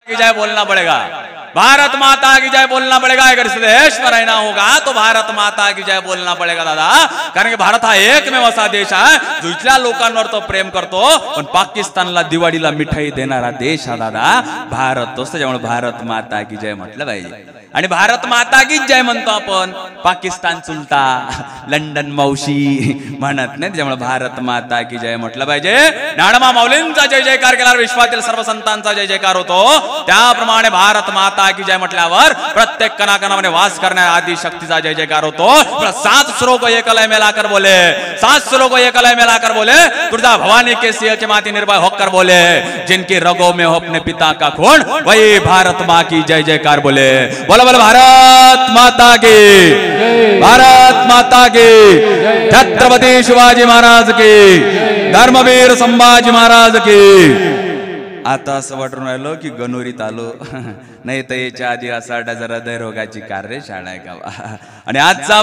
की जय बोलना पड़ेगा, भारत माता की जय बोलना पड़ेगा। अगर इस देश में रहना होगा तो भारत माता की जय बोलना पड़ेगा दादा, कारण की भारत हा एकमेव असा देश आहे जो इथल्या लोकांवर तो प्रेम करतो, पण पाकिस्तानला दिवाळीला मिठाई देणारा देश हा दादा भारत असतो। त्यामुळे भारत माता की जय म्हटलं पाहिजे। आणि भारत माता की जय म्हणतो आपण, पाकिस्तान चुलता लंडन मावशी म्हणत नाही, त्यामुळे भारत माता की जय म्हटलं पाहिजे। ज्ञानोबा माऊलींचा जय जयकार केल्यावर विश्वातील सर्व संतांचा जय जयकार होतो, त्याप्रमाणे भारत माता की जय म्हटल्यावर प्रत्येक कणाकणामध्ये वास करणाऱ्या आदि शक्तीचा जय जयकार होतो। 7 श्लोक एकलय मिलाकर बोले, 7 श्लोक एकलय मिलाकर बोले, तुझा भवानी के सिंह के माती निर्भय होकर बोले, जिनकी रगों में हो अपने पिता का खून वही भारत माँ की जय जयकार बोले। बोलो बोलो भारत माता की, भारत माता की, छत्रपति शिवाजी महाराज की, धर्मवीर संभाजी महाराज की। आता असं वाटून राहिलो की गणोरीत आलो, नाही तर याच्या आधी असा जरा हृदयरोगाची कार्यशाळा आहे का। आणि आजचा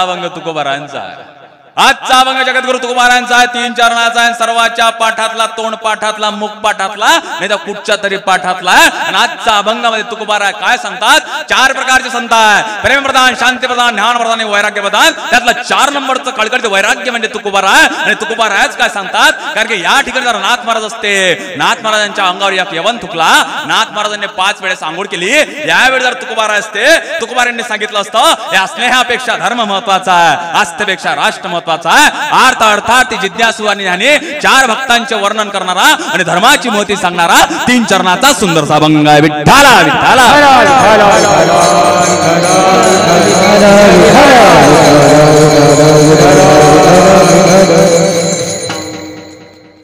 अभंग तुकोबारांचा आहे, आजचा अभंग जगद्गुरु तुकोबारांचा आहे। 3 चरणाचा आहे, सर्वाच्या पाठातला, तोंड पाठातला, मुख पाठातला, नाही तर कुठच्या तरी पाठातला आहे। आणि आजचा अभंगामध्ये तुकोबारा काय सांगतात, 4 प्रकारचे संत आहे, प्रेम प्रधान, शांती प्रधान, ज्ञान प्रधान आणि वैराग्य प्रधान। त्यातला 4 नंबरचं कळकळीचं वैराग्य म्हणजे तुकोबारा आहे। आणि तुकोबाराच काय सांगतात, कारण की या ठिकाणी जर नाथ महाराज असते, नाथ महाराजांच्या अंगावर एक यवन थुकला, नाथ महाराजांनी 5 वेळेस आंघोळ केली, यावेळी जर तुकोबारा असते, तुकोबारांनी सांगितलं असतं या स्नेहापेक्षा धर्म महत्वाचा आहे, आस्थेपेक्षा राष्ट्र महत्वाचा आहे। अर्थ अर्थात जिज्ञासू आणि ह्याने 4 भक्तांचे वर्णन करणारा आणि धर्माची मोती सांगणारा 3 चरणाचा सुंदरसा अभंग आहे। विठ्ठला विठ्ठला।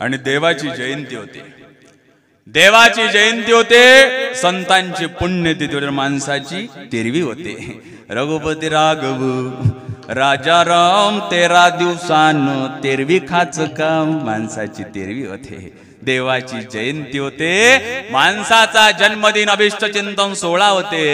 आणि देवाची जयंती होते, देवाची जयंती होते, संतांची पुण्यतिथी होते, माणसाची तेरवी होते। रघुपती राघव राजा राम 13 दिवसान तेरवी खाच काम, माणसाची तेरवी होते। देवाची जयंती होते, माणसाचा जन्मदिन अभिष्ट चिंतन 16 होते।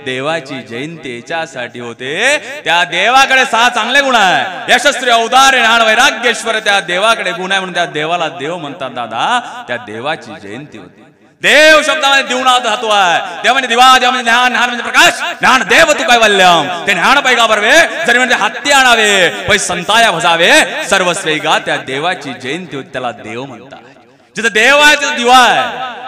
देवाची जयंती याच्यासाठी होते, त्या देवाकडे 6 चांगले गुण आहे, यशस्वी औदार्य ज्ञान वैराग्येश्वर, त्या देवाकडे गुण आहे म्हणून त्या देवाला देव म्हणतात दादा। त्या देवाची जयंती होती। देव शब्दामध्ये दिवना धातू आहे, देव म्हणजे दिवा, देव म्हणजे ज्ञान, ज्ञान म्हणजे प्रकाश, ज्ञान देव तू कैवल्यम, ते ज्ञान पैगा बरवे, जरी म्हणजे हत्ती आणावे पै संताया भजावे, सर्वस्वैगा त्या देवाची जयंती होती, त्याला देव म्हणतात। जिथं देव आहे तिथं दिवा आहे,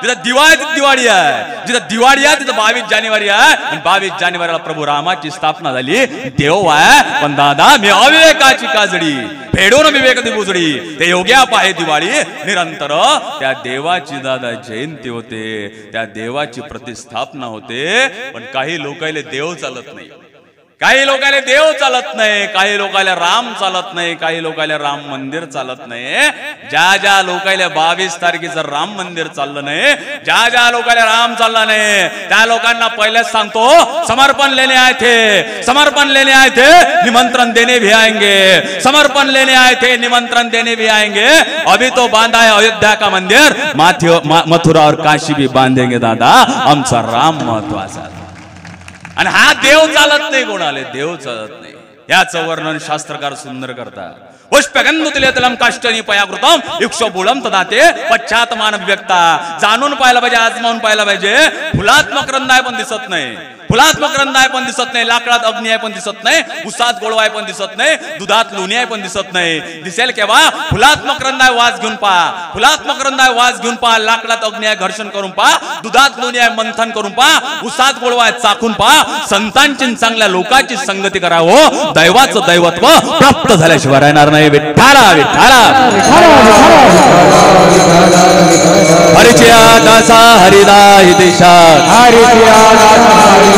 जिथं दिवा आहे तिथं दिवाळी आहे, जिथं दिवाळी आहे तिथं 22 जानेवारी आहे। आणि 22 जानेवारीला प्रभू रामाची स्थापना झाली, देव आहे। पण दादा मी अविवेकाची काजडी फेडून विवेक दिबुजडी, ते योग्या पाहे दिवाळी निरंतर, त्या देवाची दादा जयंती होते, त्या देवाची प्रतिस्थापना होते। पण काही लोकांना देव चालत नाही, काही लोकांना देव चालत नाही, काही लोकांना राम चालत नाही, काही लोकांना राम मंदिर चालत नाही। ज्या ज्या लोकांना 22 तारखेचं राम मंदिर चाललं नाही, ज्या ज्या लोकांना राम चालला नाही, त्या लोकांना पहिलेच सांगतो समर्पण लेने आए थे, समर्पण लेने आए थे, निमंत्रण देने भी आएंगे, समर्पण लेने आए थे, निमंत्रण देने भी आएंगे। अभी तो बांधा है अयोध्या का मंदिर, मथुरा और काशी भी बांधेंगे दादा, आमचा राम महत्वाचा। आणि हा देव चालत नाही, कोणाले देव चालत नाही, याचं वर्णन शास्त्रकार सुंदर करतात। पुष्पगंधुतिलेतलम काष्टनी पयाकृतम युक्षबुलम तदाते पश्चात मानव व्यक्ता, जाणून पाहायला पाहिजे, आजमावून पाहायला पाहिजे। फुलात्मक रंग आहे पण दिसत नाही, फुलात्मक रंग आहे पण दिसत नाही, लाकडात अग्नी आहे पण दिसत नाही, उसात गोळवा आहे पण दिसत नाही, दुधात लोणी आहे पण दिसत नाही। दिसेल केव्हा फुलात्मक रंग आहे वास घेऊन पहा, फुलात्मक रंग आहे वास घेऊन पहा, लाकडात अग्नी आहे घर्षण करून पहा, दुधात लोणी आहे मंथन करून पहा, उसात गोळवा आहे चाखून पहा। संतांची चांगल्या लोकांची संगती करावं, दैवाचं दैवत्व प्राप्त झाल्याशिवाय राहणार नाही। विठ्ठला विठ्ठला। हरिचिया दासा हरिदाय दिशा, हरिचिया दासा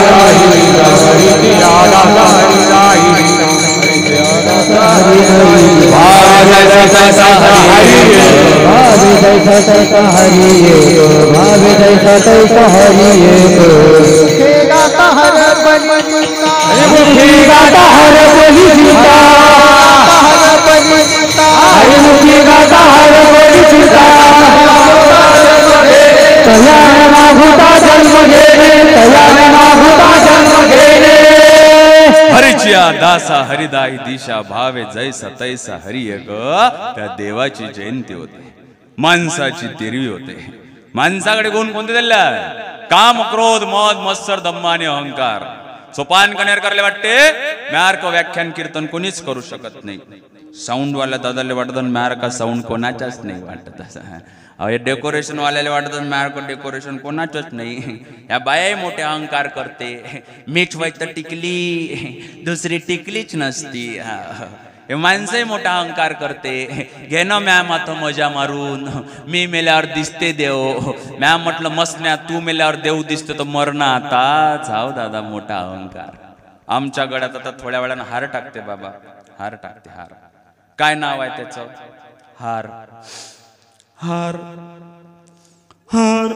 हरिचिया दासा हरिदाई दिशा, भावे जैसा तैसा हरी एक, त्या देवाची जयंती होते, माणसाची तेरवी होते। माणसाकडे गुण कोणते दिले? काम, क्रोध, मद, मत्सर, दम्म आणि अहंकार. सोपान कनेर करले वाटते म्यारक व्याख्यान कीर्तन कोणीच करू शकत नाही. साऊंड वाल्या दादाले वाटत म्यारका साऊंड कोणाच्याच नाही वाटत. हे डेकोरेशन वाल्याला वाटत म्यारक डेकोरेशन कोणाचंच नाही. या बायाही मोठे अहंकार करते. मीठ व्हायचं टिकली दुसरी टिकलीच नसती. हे माणसंही मोठा अहंकार करते. घे ना म्या माथ मजा मारून, मी मेल्यावर दिसते देव. म्या म्हटलं मसण्या तू मेल्यावर देव दिसते तर मरणं आता. जाऊ दादा मोठा अहंकार. आमच्या गळ्यात आता थोड्या वेळानं हार टाकते बाबा, हार टाकते. हार काय नाव आहे त्याचं? हार हार हार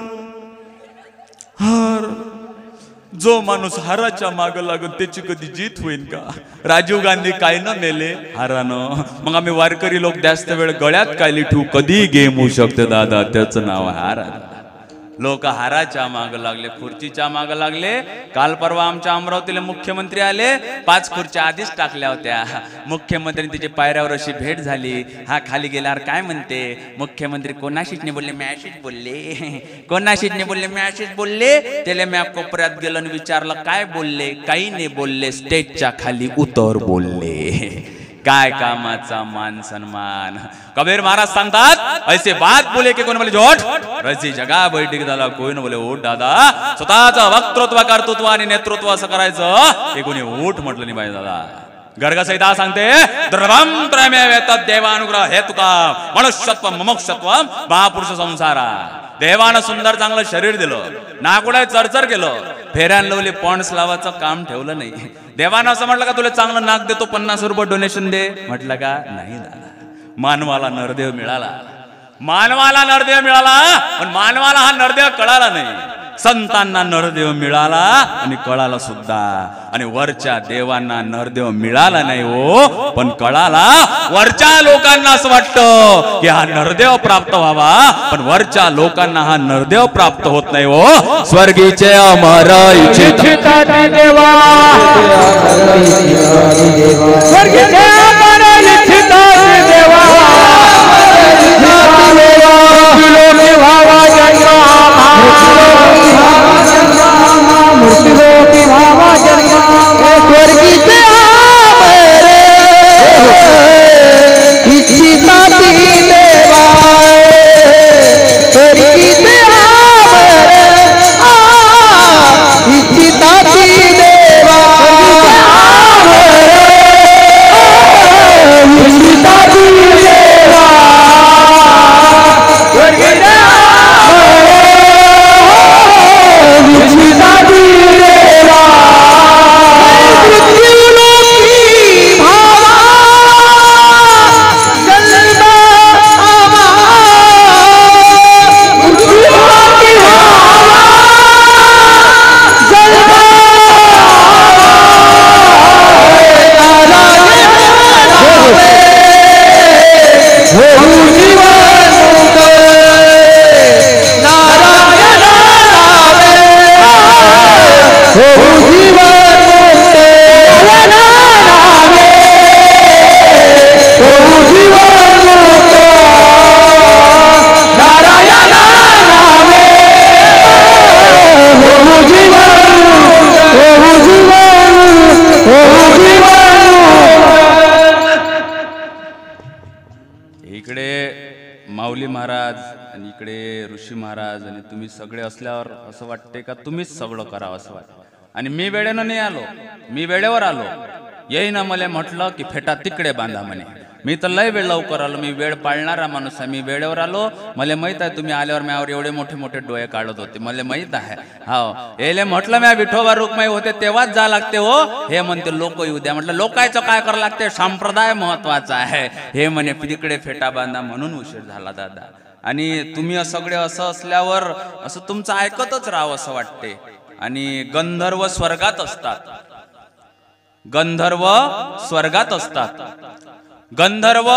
हार. जो माणूस हाराच्या माग लागून त्याची कधी जीत होईल का? राजीव गांधी काय न मेले? हारानं. मग आम्ही वारकरी लोक जास्त वेळ गळ्यात काय लिठू? कधी गेम होऊ शकते दादा, त्याचं नाव हार. लोक हाराच्या माग लागले, खुर्चीच्या माग लागले. काल परवा आमच्या अमरावतीला मुख्यमंत्री आले, 5 खुर्च्या आधीच टाकल्या होत्या. मुख्यमंत्री तिची पायऱ्यावर अशी भेट झाली. हा खाली गेल्यावर काय म्हणते? मुख्यमंत्री कोणाशीच नाही बोलले, मॅशीच बोलले. कोणाशीच नाही बोलले, मॅशीच बोलले. त्याला मॅ कोपऱ्यात गेलं आणि विचारलं काय बोलले? काही नाही बोलले. स्टेजच्या खाली उतर बोलले. काय कामाचा मान सन्मान. कबीर महाराज सांगतात ऐसे बात बोले की कोण बोले झोट रसी जगा बैठक झाला कोई न बोले ओट. दादा स्वतःचं वक्तृत्व कर्तृत्व आणि नेतृत्व असं करायचं हे कोणी ओट म्हटलं नाही पाहिजे दादा. गर्गसंहिता सांगते द्रवम त्रयमेव तत् देवानुग्रह हेतुका मनुष्यत्व मुमुक्षत्व महापुरुष संसारा. देवानं सुंदर चांगलं शरीर दिलं, नाकुडा चरचर केलं, फेऱ्यान लावले, पॉन्ड्स लावायचं काम ठेवलं नाही. देवानं असं म्हटलं का तुला चांगलं नाक देतो 50 रुपये डोनेशन दे? म्हटलं का नाही दादा. मानवाला नरदेव मिळाला, मानवाला नरदेव मिळाला, पण मानवाला हा नरदेव कळाला नाही. संतांना नरदेव मिळाला आणि कळाला सुद्धा. आणि वरच्या देवांना नरदेव मिळाला नाही हो, पण कळाला. वरच्या लोकांना असं वाटतं की हा नरदेव प्राप्त व्हावा, पण वरच्या लोकांना हा नरदेव प्राप्त होत नाही हो. स्वर्गीचे अमर इच्छिता देवा, स्वर्गीचे अमर इच्छिता देवा, माऊली महाराज आणि इकडे ऋषी महाराज आणि तुम्ही सगळे असल्यावर असं वाटते का तुम्हीच सगळं करावं असं वाटतं. आणि मी वेळेनं नाही आलो, मी वेळेवर आलो. येई ना मला म्हटलं की फेटा तिकडे बांधा म्हणे. मी तर लय वेळ लवकर आलो, मी वेळ पाळणारा माणूस आहे. मी वेळेवर आलो. मला माहित आहे तुम्ही आल्यावर म्यावर एवढे मोठे मोठे डोळे काढत होते, मला माहित आहे. हो येले म्हटलं म्या विठोबा रुक्माई होते तेव्हाच जा लागते हो. हे म्हणते लोक येऊ द्या. म्हटलं लोकायचं काय करावं लागते, संप्रदाय महत्वाचा आहे. हे म्हणे तिकडे फेटा बांधा, म्हणून उशीर झाला दादा. आणि तुम्ही सगळे असं असल्यावर असं तुमचं ऐकतच राहावं असं वाटते. आणि गंधर्व स्वर्गात असतात, गंधर्व स्वर्गात असतात, गंधर्व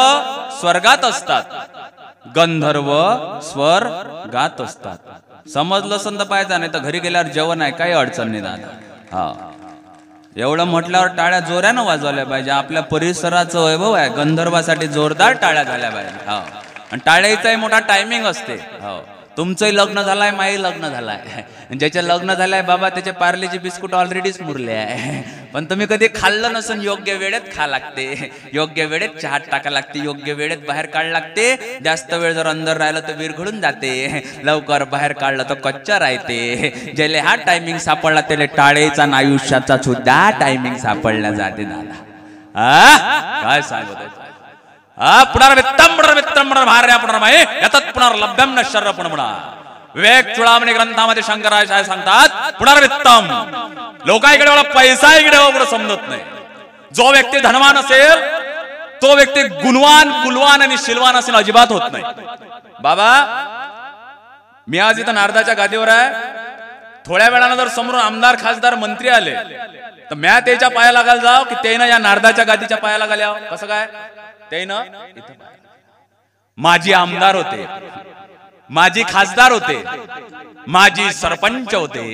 स्वर्गात असतात, गंधर्व स्वर्गात असतात. समजलं संत पाहिजे, नाही तर घरी गेल्यावर जेवण आहे, काही अडचण नाही दादा. हा एवढं म्हटल्यावर टाळ्या जोरानं वाजवल्या पाहिजे. आपल्या परिसराचं वैभव आहे, गंधर्वासाठी जोरदार टाळ्या झाल्या पाहिजे. हा आणि टाळ्याचाही मोठा टायमिंग असते. हो तुमचंही लग्न झालंय, माही लग्न झालंय. ज्याच्या लग्न झालंय बाबा त्याचे पार्लेचे बिस्कुट ऑलरेडीच मुरले आहे. पण तुम्ही कधी खाल्लं नसून योग्य वेळेत खा लागते, योग्य वेळेत चहात टाका लागते, योग्य वेळेत बाहेर काढ लागते. जास्त वेळ जर अंदर राहिलं तर विरघळून जाते, लवकर बाहेर काढलं तर कच्चा राहते. ज्याला हा टायमिंग सापडला त्याला टाळेचा आयुष्याचा सुद्धा टायमिंग सापडला जाते. दादा काय सांगतो पुनर्वित्तम भार्या पुनर्मये यतत् पुनर्लभ्यम न शर्र पुनर्मणा. विवेक चुडामणी ग्रंथामध्ये शंकराचार्य सांगतात पुनर्वित्तम. लोकांकडे एवढा पैसा इकडे एवढं समजत नाही. जो व्यक्ती धनवान असेल तो व्यक्ती गुणवान कुलवान आणि शिलवान असेल अजिबात होत नाही. बाबा मी आज इथं नारदाच्या गादीवर आहे. थोड्या वेळानं जर समोरून आमदार खासदार मंत्री आले तर म्या त्याच्या पाया लागायला जाव की त्यानं या नारदाच्या गादीच्या पाया लागायला. कसं काय? त्यानं माजी आमदार होते, माजी खासदार होते, माजी सरपंच होते,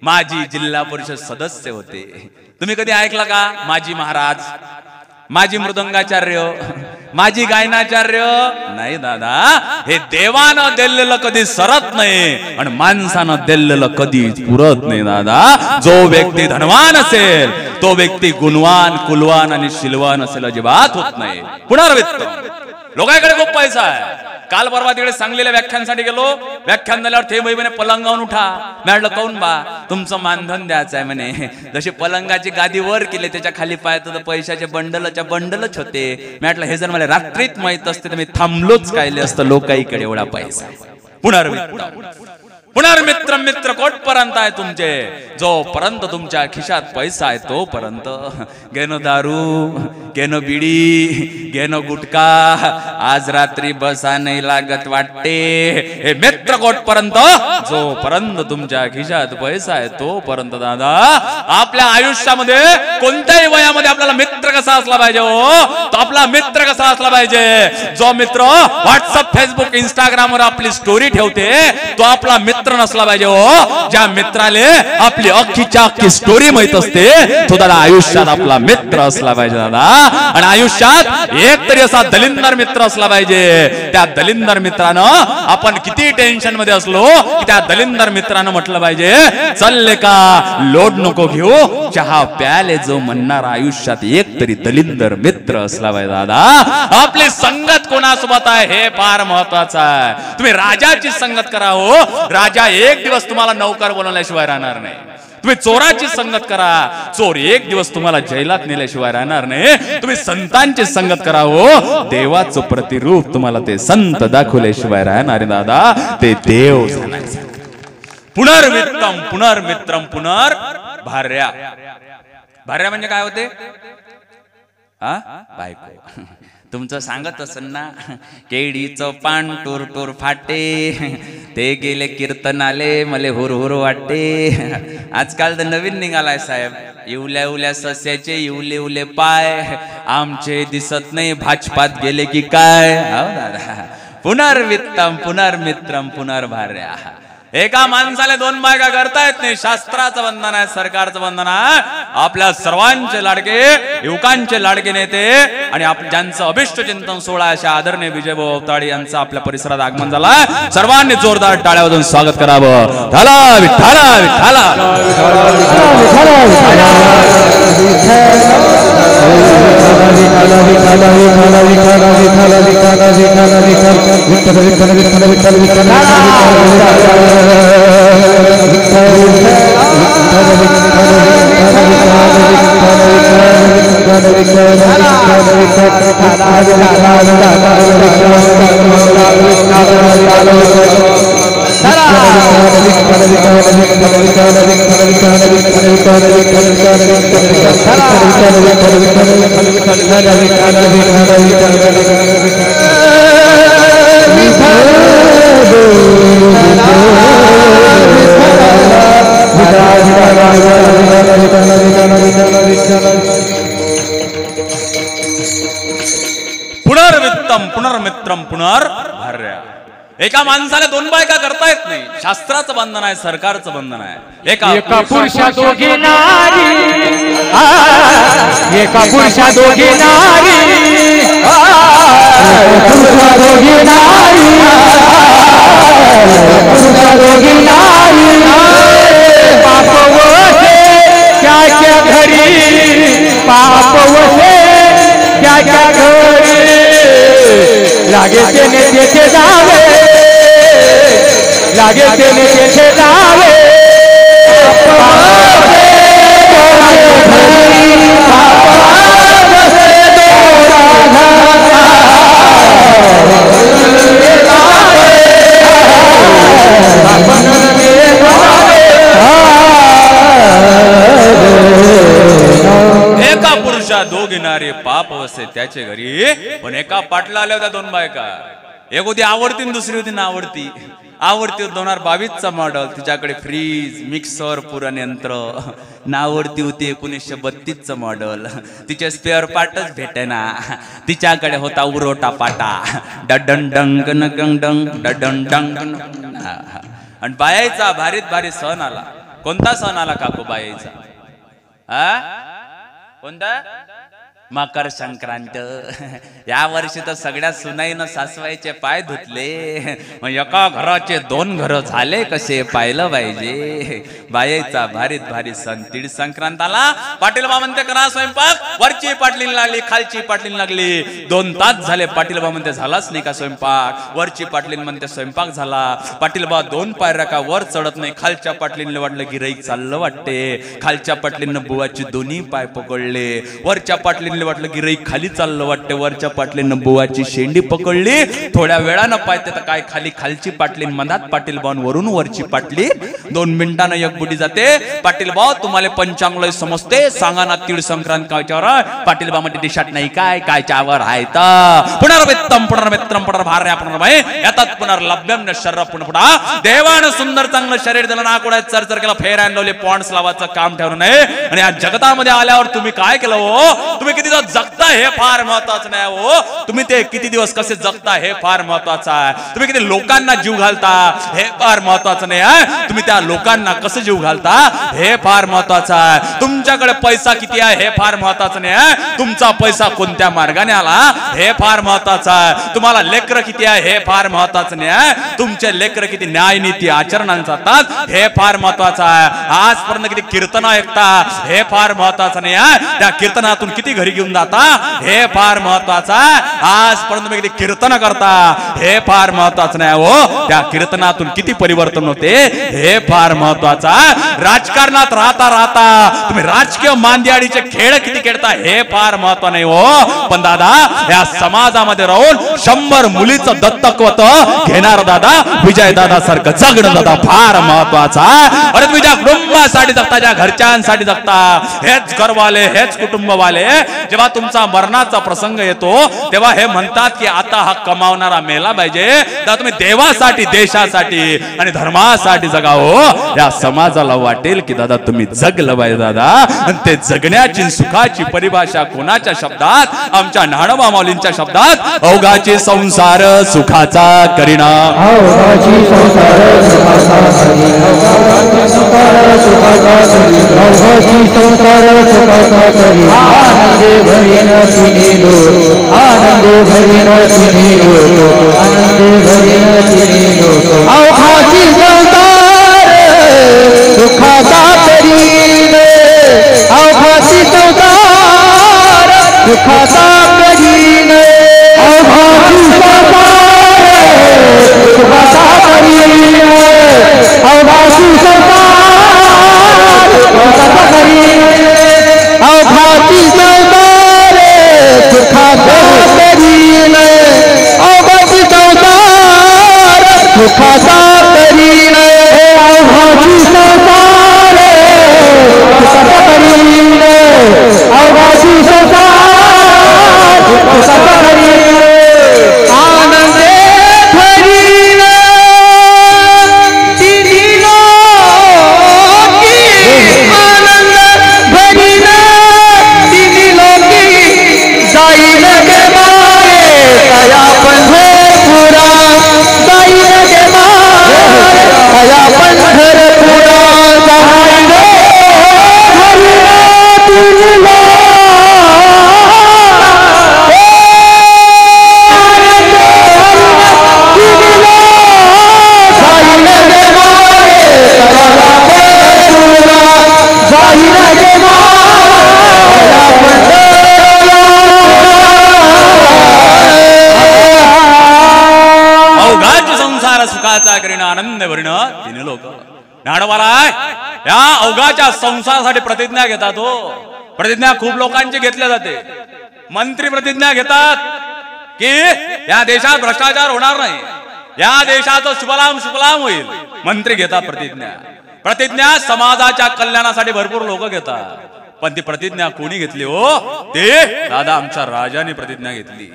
माजी जिल्हा परिषद सदस्य होते. तुम्ही कधी ऐकलं का माजी महाराज, माजी मृदंगाचार्य, माजी गायनाचार्य? नाही दादा, हे देवानं दिलेलं कधी सरत नाही आणि माणसानं दिलेलं कधी पुरत नाही. दादा जो व्यक्ती धनवान असेल तो व्यक्ती गुणवान कुलवान आणि शिलवान असेल अजिबात होत नाही. पुनर्वित्त. लोकांकडे खूप पैसा आहे. काल परवा तिकडे सांगलेल्या व्याख्यानासाठी गेलो. व्याख्यान झाल्यावर ते म्हणे पलंगावून उठा. मी म्हटलं काऊन बा? तुमचं मानधन द्यायचं आहे म्हणे. जशी पलंगाची गादी वर केली त्याच्या खाली पाय तर पैशाचे बंडलच्या बंडलच होते. मी म्हटलं हे जर मला रात्रीत माहित असते तर मी थांबलोच कायले असतं. लोकांकडे एवढा पैसा. पुनर्वित्त. पुनर्मित्र मित्र कोटपर्यंत आहे तुमचे. जोपर्यंत तुमच्या खिशात पैसा आहे तोपर्यंत घेणं दारू, घेणं बिडी, घेणं गुटखा, आज रात्री बसा नाही लागत वाटते. हे मित्र कोटपर्यंत जोपर्यंत तुमच्या खिशात पैसा आहे तोपर्यंत दादा आपल्या आयुष्यामध्ये कोणत्याही वयामध्ये आपल्याला मित्र कसा असला पाहिजे हो. तो आपला मित्र कसा असला पाहिजे. जो मित्र व्हॉट्सअप फेसबुक इंस्टाग्रामवर आपली स्टोरी ठेवते तो आपला मित्र नसला पाहिजे हो. ज्या मित्राले आपली अख्खीच्या अख्खी स्टोरी माहित असते तो दादा आयुष्यात आपला मित्र असला पाहिजे दादा. आणि आयुष्यात एक तरी असा दलिंदर मित्र असला पाहिजे. त्या दलिंदर मित्रानं आपण किती टेन्शन मध्ये असलो की त्या दलिंदर मित्रानं म्हटलं पाहिजे चल का लोड नको घेऊ, चहा प्याले जो म्हणणार. आयुष्यात एक तरी दलिंदर मित्र असला पाहिजे दादा. आपली संगत कोणासोबत आहे हे फार महत्वाचं आहे. तुम्ही राजाची संगत करा हो. राजा एक दिवस तुम्हाला नौकर बनवल्याशिवाय राहणार नाही. तुम्ही चोराची संगत करा, चोर एक दिवस तुम्हाला जैलात नेल्याशिवाय राहणार नाही. तुम्ही संतांची संगत करा हो. देवाचं प्रतिरूप तुम्हाला ते संत दाखवल्याशिवाय राहणार दादा ते देव. पुनर्वित्तम पुनर्मित्रम पुनर्भार्या. भार्या म्हणजे काय होते? बायको. तुमचं सांगत असेल ना केडीचं पान टूर टूर फाटे, ते गेले कीर्तनाले मले हुर हुर वाटे. आजकाल तर नवीन निघालाय साहेब. इवल्या उल्या सस्याचे इवले उले पाय, आमचे दिसत नाही भाजपात गेले की काय. पुनर्वित्तम पुनर्मित्रम पुनर्भार्या. एका माणसाला दोन बायका करता येत नाही. शास्त्राचं बंधन आहे, सरकारचं बंधन आहे. आपल्या सर्वांचे लाडके युवकांचे लाडके नेते आणि ज्यांचं अभिष्ट चिंतन सोहळा अशा आदरणीय विजयभाऊ अवताडे यांचं आपल्या परिसरात आगमन झालंय. सर्वांनी जोरदार टाळ्या वाजवून स्वागत करावं. विठ्ठला विठ्ठला विठ्ठला. पुनर्वित्तम पुनर्मित्रम पुनर्भार्या. एका माणसाला दोन बायका करता येत नाही. शास्त्राचं बंधन आहे, सरकारचं बंधन आहे. एका पुरुषा दोघी नारी, एका पुरुषा दोघी नारी, पुरुषा दोघी नारी, पुरुषा दोघी नारी, पाप वसे त्याच्या घरी, पाप वसे त्याच्या घरी, लागे तेने तेथे जावे, लागे तेने तेथे जावे, एका पुरुषा दोघी नारी पाप वसे त्याचे घरी. पण एका पाटला आल्या होत्या दोन बायका. एक होती आवडती, दुसरी होती नावडती. आवडती 2022चा मॉडेल, तिच्याकडे फ्रीज, मिक्सर, पुरण यंत्र. नावडती होती 1932चं मॉडेल, तिचे स्पेअर पार्टच भेटेना. तिच्याकडे होता उरोटा पाटा, डडन डंग नगंग डंग डडन डंग. आणि बायाचा भारीत भारी सण आला. कोणता सण आला काकू बायाचा? कोणता? मकर संक्रांत. या वर्षी तर सगळ्या सुनाईनं सासवाईचे पाय धुतले. मग एका घराचे दोन घर झाले कसे पाहिलं पाहिजे. बायेचा भारीत भारी सण तीळ संक्रांत आला. पाटील बा म्हणते करा स्वयंपाक. वरची पाटलीन लागली, खालची पाटलीन लागली. 2 तास झाले पाटील बा म्हणते झालाच नाही का स्वयंपाक. वरची पाटलीन म्हणते स्वयंपाक झाला. पाटील बा 2 पायऱ्या का वर चढत नाही. खालच्या पाटलीनला वाटलं गिराईक चाललं वाटते. खालच्या पाटलीनं बुवाची दोन्ही पाय पकडले. वरच्या पाटलीन वाटलं गिराईक खाली चाललं वाटते. वरच्या पाटलीनं बुवाची शेंडी पकडली. थोड्या वेळानं पाहते तर काय खाली खालची पाटलीन मधात पाटील बावन वरून वरची पाटली. 2 मिनिटानं एक बुडी जाते. पाटील बाव तुम्हाला पंचांगलय समजते, सांगा ना तीळ संक्रांत कायच्यावर. पाटील बा मध्ये दिशात नाही काय कायच्यावर आहे तर पुनर्वित्तम पुनर्मित्रम पुनर्भार्या पुनर्भय यातात पुनर्लभ्यम शर्र पुनपुडा. देवानं सुंदर चांगलं शरीर दिलं ना, कोणा चरचर केला, फेर आणले, पॉन्ड्स लावायचं काम ठेवलं नाही. आणि या जगतामध्ये आल्यावर तुम्ही काय केलं हो? तुम्ही किती जगता हे फार महत्वाचं नाही हो. तुम्ही ते किती दिवस कसे जगता हे फार महत्वाचं आहे. तुम्ही किती लोकांना जीव घालता हे फार महत्वाचं नाही आहे. तुम्ही त्या लोकांना कसं जीव घालता हे फार महत्वाचं आहे. तुमच्याकडे पैसा किती आहे हे फार महत्वाचं नाही आहे. तुमचा पैसा कोणत्या मार्गाने आला हे फार महत्वाचं आहे. तुम्हाला लेकर किती आहे हे फार महत्वाचं नाही आहे. तुमचे लेकर किती न्याय नीती आचरणाने जातात हे फार महत्वाचं आहे. आजपर्यंत किती कीर्तन ऐकता हे फार महत्वाचं नाही आहे. त्या कीर्तनातून किती घरी घेऊन जाता हे फार महत्वाचं आहे. आजपर्यंत तुम्ही किती कीर्तन करता हे फार महत्वाचं नाही हो. त्या कीर्तनातून किती परिवर्तन होते हे फार महत्वाचं आहे. राजकारणात राहता राहता तुम्ही राजकीय मांदियाडीचे खेळ किती खेळता हे फार महत्व नाही हो. पण दादा या समाजामध्ये राहून 100 मुलीचं दत्तकवत घेणार दादा विजय दादा सारखं जगणं दादा फार महत्वाचं आहे. अरे तुम्ही ज्या कुटुंबासाठी जगता, ज्या घरच्यांसाठी जगता, हेच घरवाले हेच कुटुंबवाले जेव्हा तुमचा मरणाचा प्रसंग येतो तेव्हा हे म्हणतात की आता हा कमावणारा मेला पाहिजे. तेव्हा तुम्ही देवासाठी, देशासाठी आणि धर्मासाठी जगावो. या समाजाला वाटेल की दादा तुम्ही जगलं पाहिजे दादा. आणि ते जगण्याची सुखाची परिभाषा कोणाच्या शब्दात? आमच्या नाणोबा माऊलींच्या शब्दात, अवघाची संसार सुखाचा करीना. अवघाची संसार सुखाचा करीना, अवघाची संसार सुखाचा करीना, अवघाची संसार सुखाचा करीना. आनंदे भरीन तिनेलो, आनंदे भरीन तिनेलो, आनंदे भरीन तिनेलो. अवघाची संसार सुखाचा करीन, अवघाची संसार सुखाचा करीन, अवघाची संसार सुखाचा करीन, अवघाची संसार सुखाचा करीन, अवघाची संसार सुखाचा करीन, अवघाची संसार सुखाचा करीन. तिने लोक नाडवाला या अवघाच्या संसारासाठी प्रतिज्ञा घेतात हो. प्रतिज्ञा खूप लोकांची घेतल्या जाते. मंत्री प्रतिज्ञा घेतात की या देशात भ्रष्टाचार होणार नाही, या देशाचं शुभलाम शुभलाम होईल. मंत्री घेतात प्रतिज्ञा. प्रतिज्ञा समाजाच्या कल्याणासाठी भरपूर लोक घेतात. पण ती प्रतिज्ञा कोणी घेतली हो? ते दादा आमच्या राजाने प्रतिज्ञा घेतली.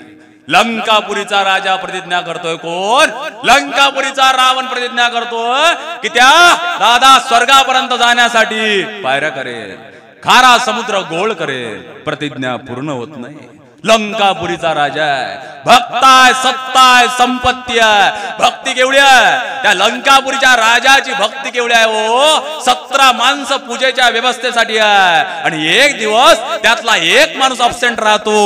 लंकापुरीचा राजा प्रतिज्ञा करतोय. कोण? लंकापुरीचा रावण प्रतिज्ञा करतोय की त्या दादा स्वर्गापर्यंत जाण्यासाठी पायऱ्या करेल, खारा समुद्र गोळ करेल. प्रतिज्ञा पूर्ण होत नाही. लंकापुरीचा राजा आहे, भक्त आहे, सत्ता आहे, संपत्ती आहे. भक्ती केवढी आहे त्या लंकापुरीच्या राजाची? भक्ती केवढी आहे हो? 17 माणसं पूजेच्या व्यवस्थेसाठी आहे आणि एक दिवस त्यातला एक माणूस अब्सेंट राहतो,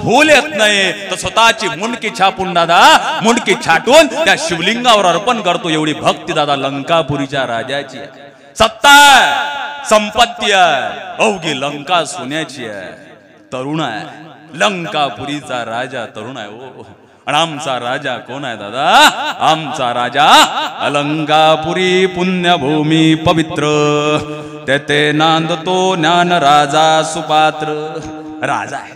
फूल येत नाही तर स्वतःची मुंडकी छापून दादा मुंडकी छाटून त्या शिवलिंगावर अर्पण करतो. एवढी भक्ती दादा लंकापुरीच्या राजाची आहे. सत्ता आहे, संपत्ती आहे, अवघी लंका सोन्याची आहे. तरुण आहे लंकापुरीचा राजा, तरुण आहे हो. आणि आमचा राजा कोण आहे दादा? आमचा राजा अलंकापुरी पुण्यभूमी पवित्र, तेथे नांदतो ज्ञान राजा सुपात्र. राजा आहे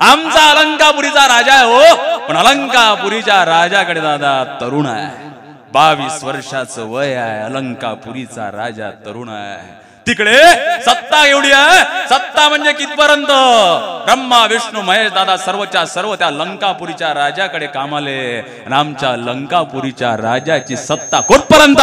आमचा अलंकापुरीचा राजा आहे हो. पण अलंकापुरीच्या राजाकडे दादा तरुण आहे, 22 वर्षाचं वय आहे. अलंकापुरीचा राजा तरुण आहे. तिकडे सत्ता एवढी आहे. सत्ता म्हणजे कितपर्यंत? ब्रह्मा विष्णू महेश दादा सर्वच्या सर्व त्या लंकापुरीच्या राजाकडे कामाले. आणि आमच्या लंकापुरीच्या राजाची सत्ता कुठपर्यंत?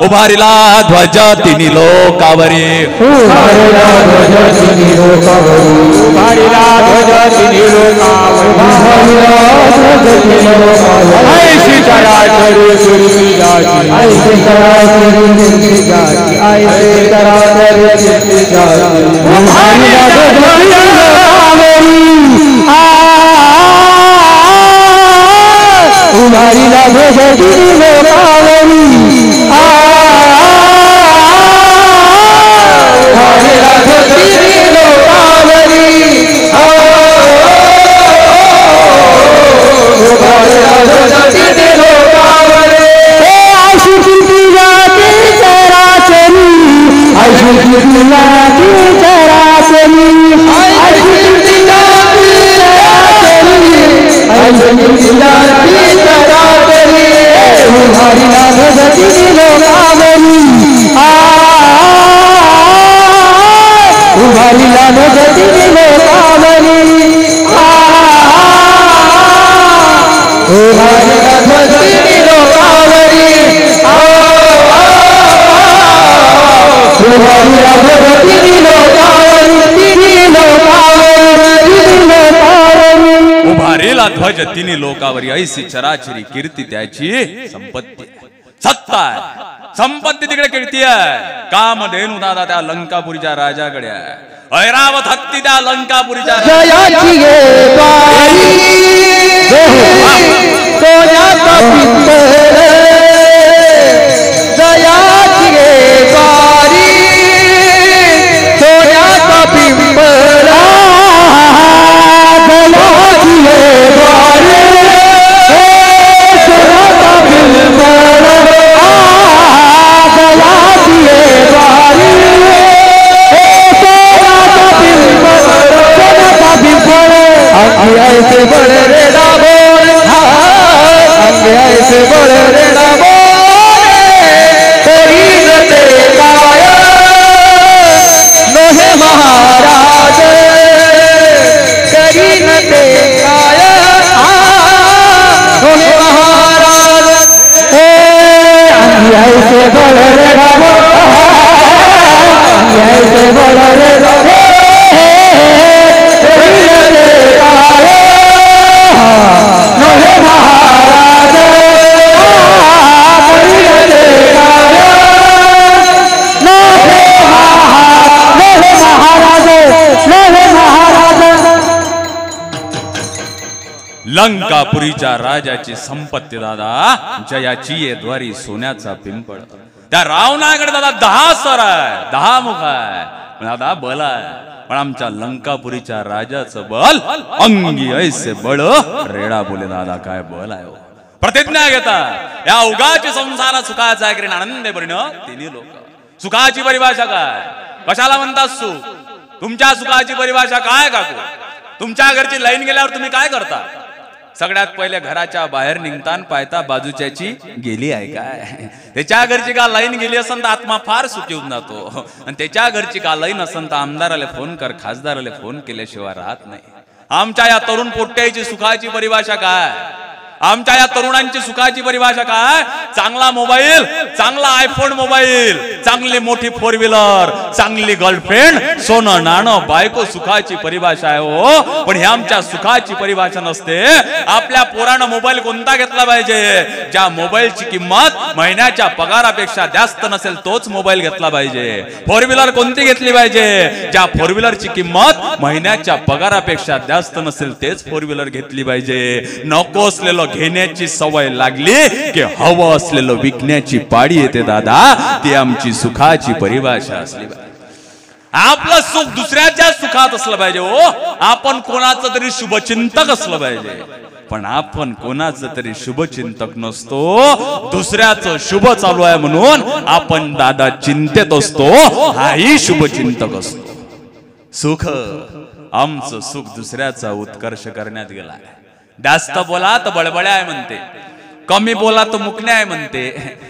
उभारिला ध्वज तिन्ही लोकावरी, उभारिला ध्वज तिन्ही लोकावरी, उभारिला ध्वज तिन्ही लोकावरी, उभारिला ध्वज तिन्ही लोकावरी. ऐसी चराचरी सृष्टी जाती, ऐसी चराचरी सृष्टी जाती, ऐसी चराचरी सृष्टी जाती. उभारिला ध्वज तिन्ही लोकावरी, उभारिला ध्वज तिन्ही लोकावरी, उभारिला ध्वज तिन्ही लोकावरी, उभारिला ध्वज तिन्ही लोकावरी. ऐशी सृष्टी जाती चराचरी, ऐशी सृष्टी जाती चराचरी, ऐशी सृष्टी जाती चराचरी, ऐशी सृष्टी जाती चराचरी. उभारिला ध्वज तिन्ही लोकावरी, उभारिला ध्वज तिन्ही लोकावरी, उभारिला ध्वज तिन्ही लोकावरी, उभारिला ध्वज तिन्ही लोकावरी, तिन्ही लोकावरी, तिन्ही लोकावरी. उभारेला ध्वज तिन्ही लोकावरी, ऐसी चराचरी कीर्ती त्याची संपत्ती. सत्ता आहे, संपत्ती तिकडे कीर्ती आहे. कामधेनू दादा त्या लंकापुरीच्या राजाकडे आहे. ऐरावत हत्ती त्या लंकापुरीच्या जयाची गे बाई, सोन्याचा पिंपळ, जयाची गे बाई, सोन्याचा पिंपळ, जयाची गे बाई, सोन्याचा पिंपळ, जयाची गे बाई, अंगे ऐसे बड़े रे बोल, अंगे ऐसे बड़े रे बोल, तेरी नते काय लोहे महाराज, तेरी नते काय लोहे महाराज. अंगे ऐसे बड़े रे बोल, अंगे ऐसे बड़े रे बोल, लोहे महाराज, लोहे महाराज. लंकापुरीच्या राजाची संपत्ती दादा जयाची आहे द्वारी सोन्याचा पिंपळ. त्या रावणाकडे दादा 10 सर आहे, 10 मुख आहे दादा, बल आहे. पण आमच्या लंकापुरीच्या राजाचं बल अंगी ऐसे बळ रेडा बोले दादा, काय बल आहे. प्रतिज्ञा घेतात या उगाची संसार सुखाचा आहे आनंद परिण तिन्ही लोक। सुखाची परिभाषा काय? कशाला म्हणतात सुख? तुमच्या सुखाची परिभाषा काय काकू? तुमच्या घरची लाईन गेल्यावर तुम्ही काय करता? सगळ्यात पहिले घराच्या बाहेर निघताना पाहता बाजूच्याची गेली आहे काय? त्याच्या घरची का लाईन गेली असन तर आत्मा फार सुखी होऊन जातो, आणि त्याच्या घरची का लाईन असन तर आमदाराला फोन कर, खासदाराला फोन केल्याशिवाय राहत नाही। आमच्या या तरुण पोट्ट्याची सुखाची परिभाषा काय? आमच्या या तरुणांची सुखाची परिभाषा काय? चांगला मोबाईल, चांगला आयफोन मोबाईल, चांगली मोठी 4 व्हीलर, चांगली गर्लफ्रेंड, सोनं नाणं, बायको सुखाची परिभाषा आहे हो। पण हे आमच्या सुखाची परिभाषा नसते। आपल्या पोरानं मोबाईल कोणता घेतला पाहिजे? ज्या मोबाईलची किंमत महिन्याच्या पगारापेक्षा जास्त नसेल तोच मोबाईल घेतला पाहिजे। 4 व्हीलर कोणती घेतली पाहिजे? ज्या 4 व्हीलरची किंमत महिन्याच्या पगारापेक्षा जास्त नसेल तेच 4 व्हीलर घेतली पाहिजे। नको असलेलं घेण्याची सवय लागली की हवं असलेलं विकण्याची पाळी येते दादा। ती आमची सुखाची परिभाषा असली पाहिजे। आपलं सुख दुसऱ्याच्या सुखात असलं पाहिजे हो। आपण कोणाचं तरी शुभचिंतक असलं पाहिजे, पण आपण कोणाचं तरी शुभचिंतक नसतो। दुसऱ्याचं शुभ चालू आहे म्हणून आपण दादा चिंतेत असतो, हाही शुभचिंतक असतो। सुख आमचं सुख दुसऱ्याचा उत्कर्ष करण्यात गेला। जास्त बोला तर बळबळ्या आहे म्हणते, कमी बोला तर मुकण्या आहे म्हणते,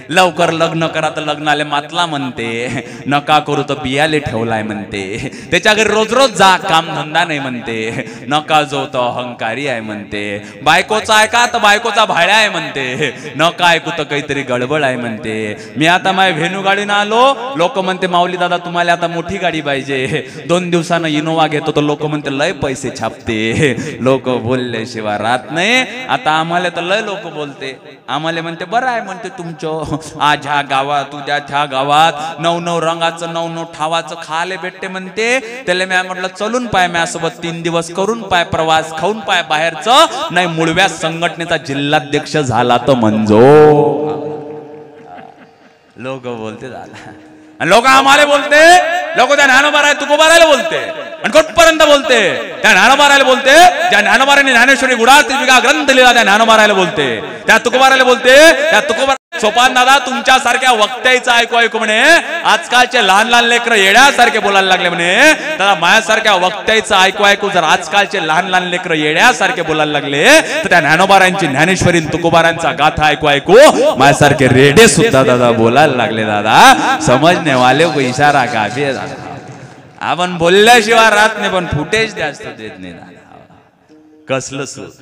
लवकर लग्न करा तर लग्नाले मातला म्हणते, नका करू तर बियाले ठेवलाय म्हणते, त्याच्या घरी रोज रोज जा काम धंदा नाही म्हणते, नका जो तो अहंकारी आहे म्हणते, बायकोचा ऐका तर बायकोचा भाड्या आहे म्हणते, नका ऐकू तर काहीतरी गडबड आहे म्हणते। मी आता माझ्या व्हेनू गाडीनं आलो, लोक म्हणते माऊली दादा तुम्हाला आता मोठी गाडी पाहिजे, 2 दिवसानं इनोवा घेतो तर लोक म्हणते लय पैसे छापते, लोक बोलल्याशिवाय राहत नाही। आता आम्हाला तर लय लोक बोलते, आम्हाला म्हणते बरं आहे म्हणते तुमचं, आज ह्या गावात उद्या त्या गावात 9 रंगाचं 9 ठावाचं खाले भेटते म्हणते। त्याला मी म्हटलं चलून पाय माझ्यासोबत 3 दिवस, करून पाय प्रवास, खाऊन पाय बाहेरचं, नाही मुळव्या संघटनेचा जिल्हाध्यक्ष झाला तर मंजो। लोक बोलते झाला, आणि लोक आम्हाला बोलते, लोक त्या ज्ञानोबाराय तुकोबारायला बोलते, आणि कुठपर्यंत बोलते? त्या ज्ञानोबारायला बोलते, ज्या ज्ञानोबाराने ज्ञानेश्वरी गुढार्थी ग्रंथ लिहिला त्या ज्ञानोबारायला बोलते, त्या तुकोबारायला बोलते, त्या तुकोबा सोपान दादा तुमच्या सारख्या वक्त्याचं ऐकू म्हणे, आजकालचे लहान लहान लेकरं येड्यासारखे बोलायला लागले म्हणे। दादा माझ्यासारख्या वक्त्याचं ऐकू जर आजकालचे लहान लहान लेकरं येड्यासारखे बोलायला लागले तर त्या ज्ञानोबारांची ज्ञानेश्वरी तुकोबारांचा गाथा ऐकू माझ्यासारखे रेडे सुद्धा दादा बोलायला लागले। दादा समजणे वाले को इशारा काफी आहे दादा। आपण बोलल्याशिवाय राहत नाही, पण फुटेज जास्त देत नाही दादा। कसलं सुख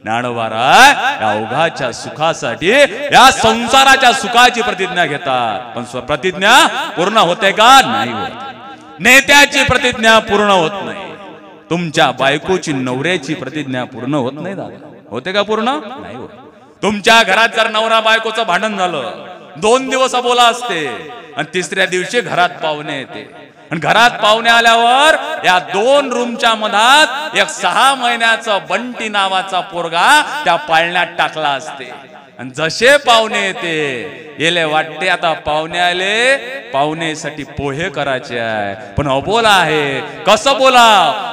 ज्ञानोबाराय या ओघाच्या सुखासाठी, या संसाराच्या सुखाची प्रतिज्ञा घेतात, पण प्रतिज्ञा पूर्ण होते का? नाही होत। नेत्याची प्रतिज्ञा पूर्ण होत नाही, तुमच्या बायकोची नवऱ्याची प्रतिज्ञा पूर्ण होत नाही दादा। होते का पूर्ण? नाही होत। तुमच्या घरात जर नवरा बायकोचं भांडण झालं, 2 दिवस बोला असते, आणि 3ऱ्या दिवशी घरात पाहुणे येते, आणि घरात पाहुणे आल्यावर या 2 रूमच्या मधात एक 6 महिन्याचा बंटी नावाचा पोरगा त्या पाळण्यात टाकला असते, आणि जसे पाहुणे येते येले वाटते आता पाहुणे आले, पाहुणेसाठी पोहे करायचे आहे, पण अबोला आहे, कसं बोला?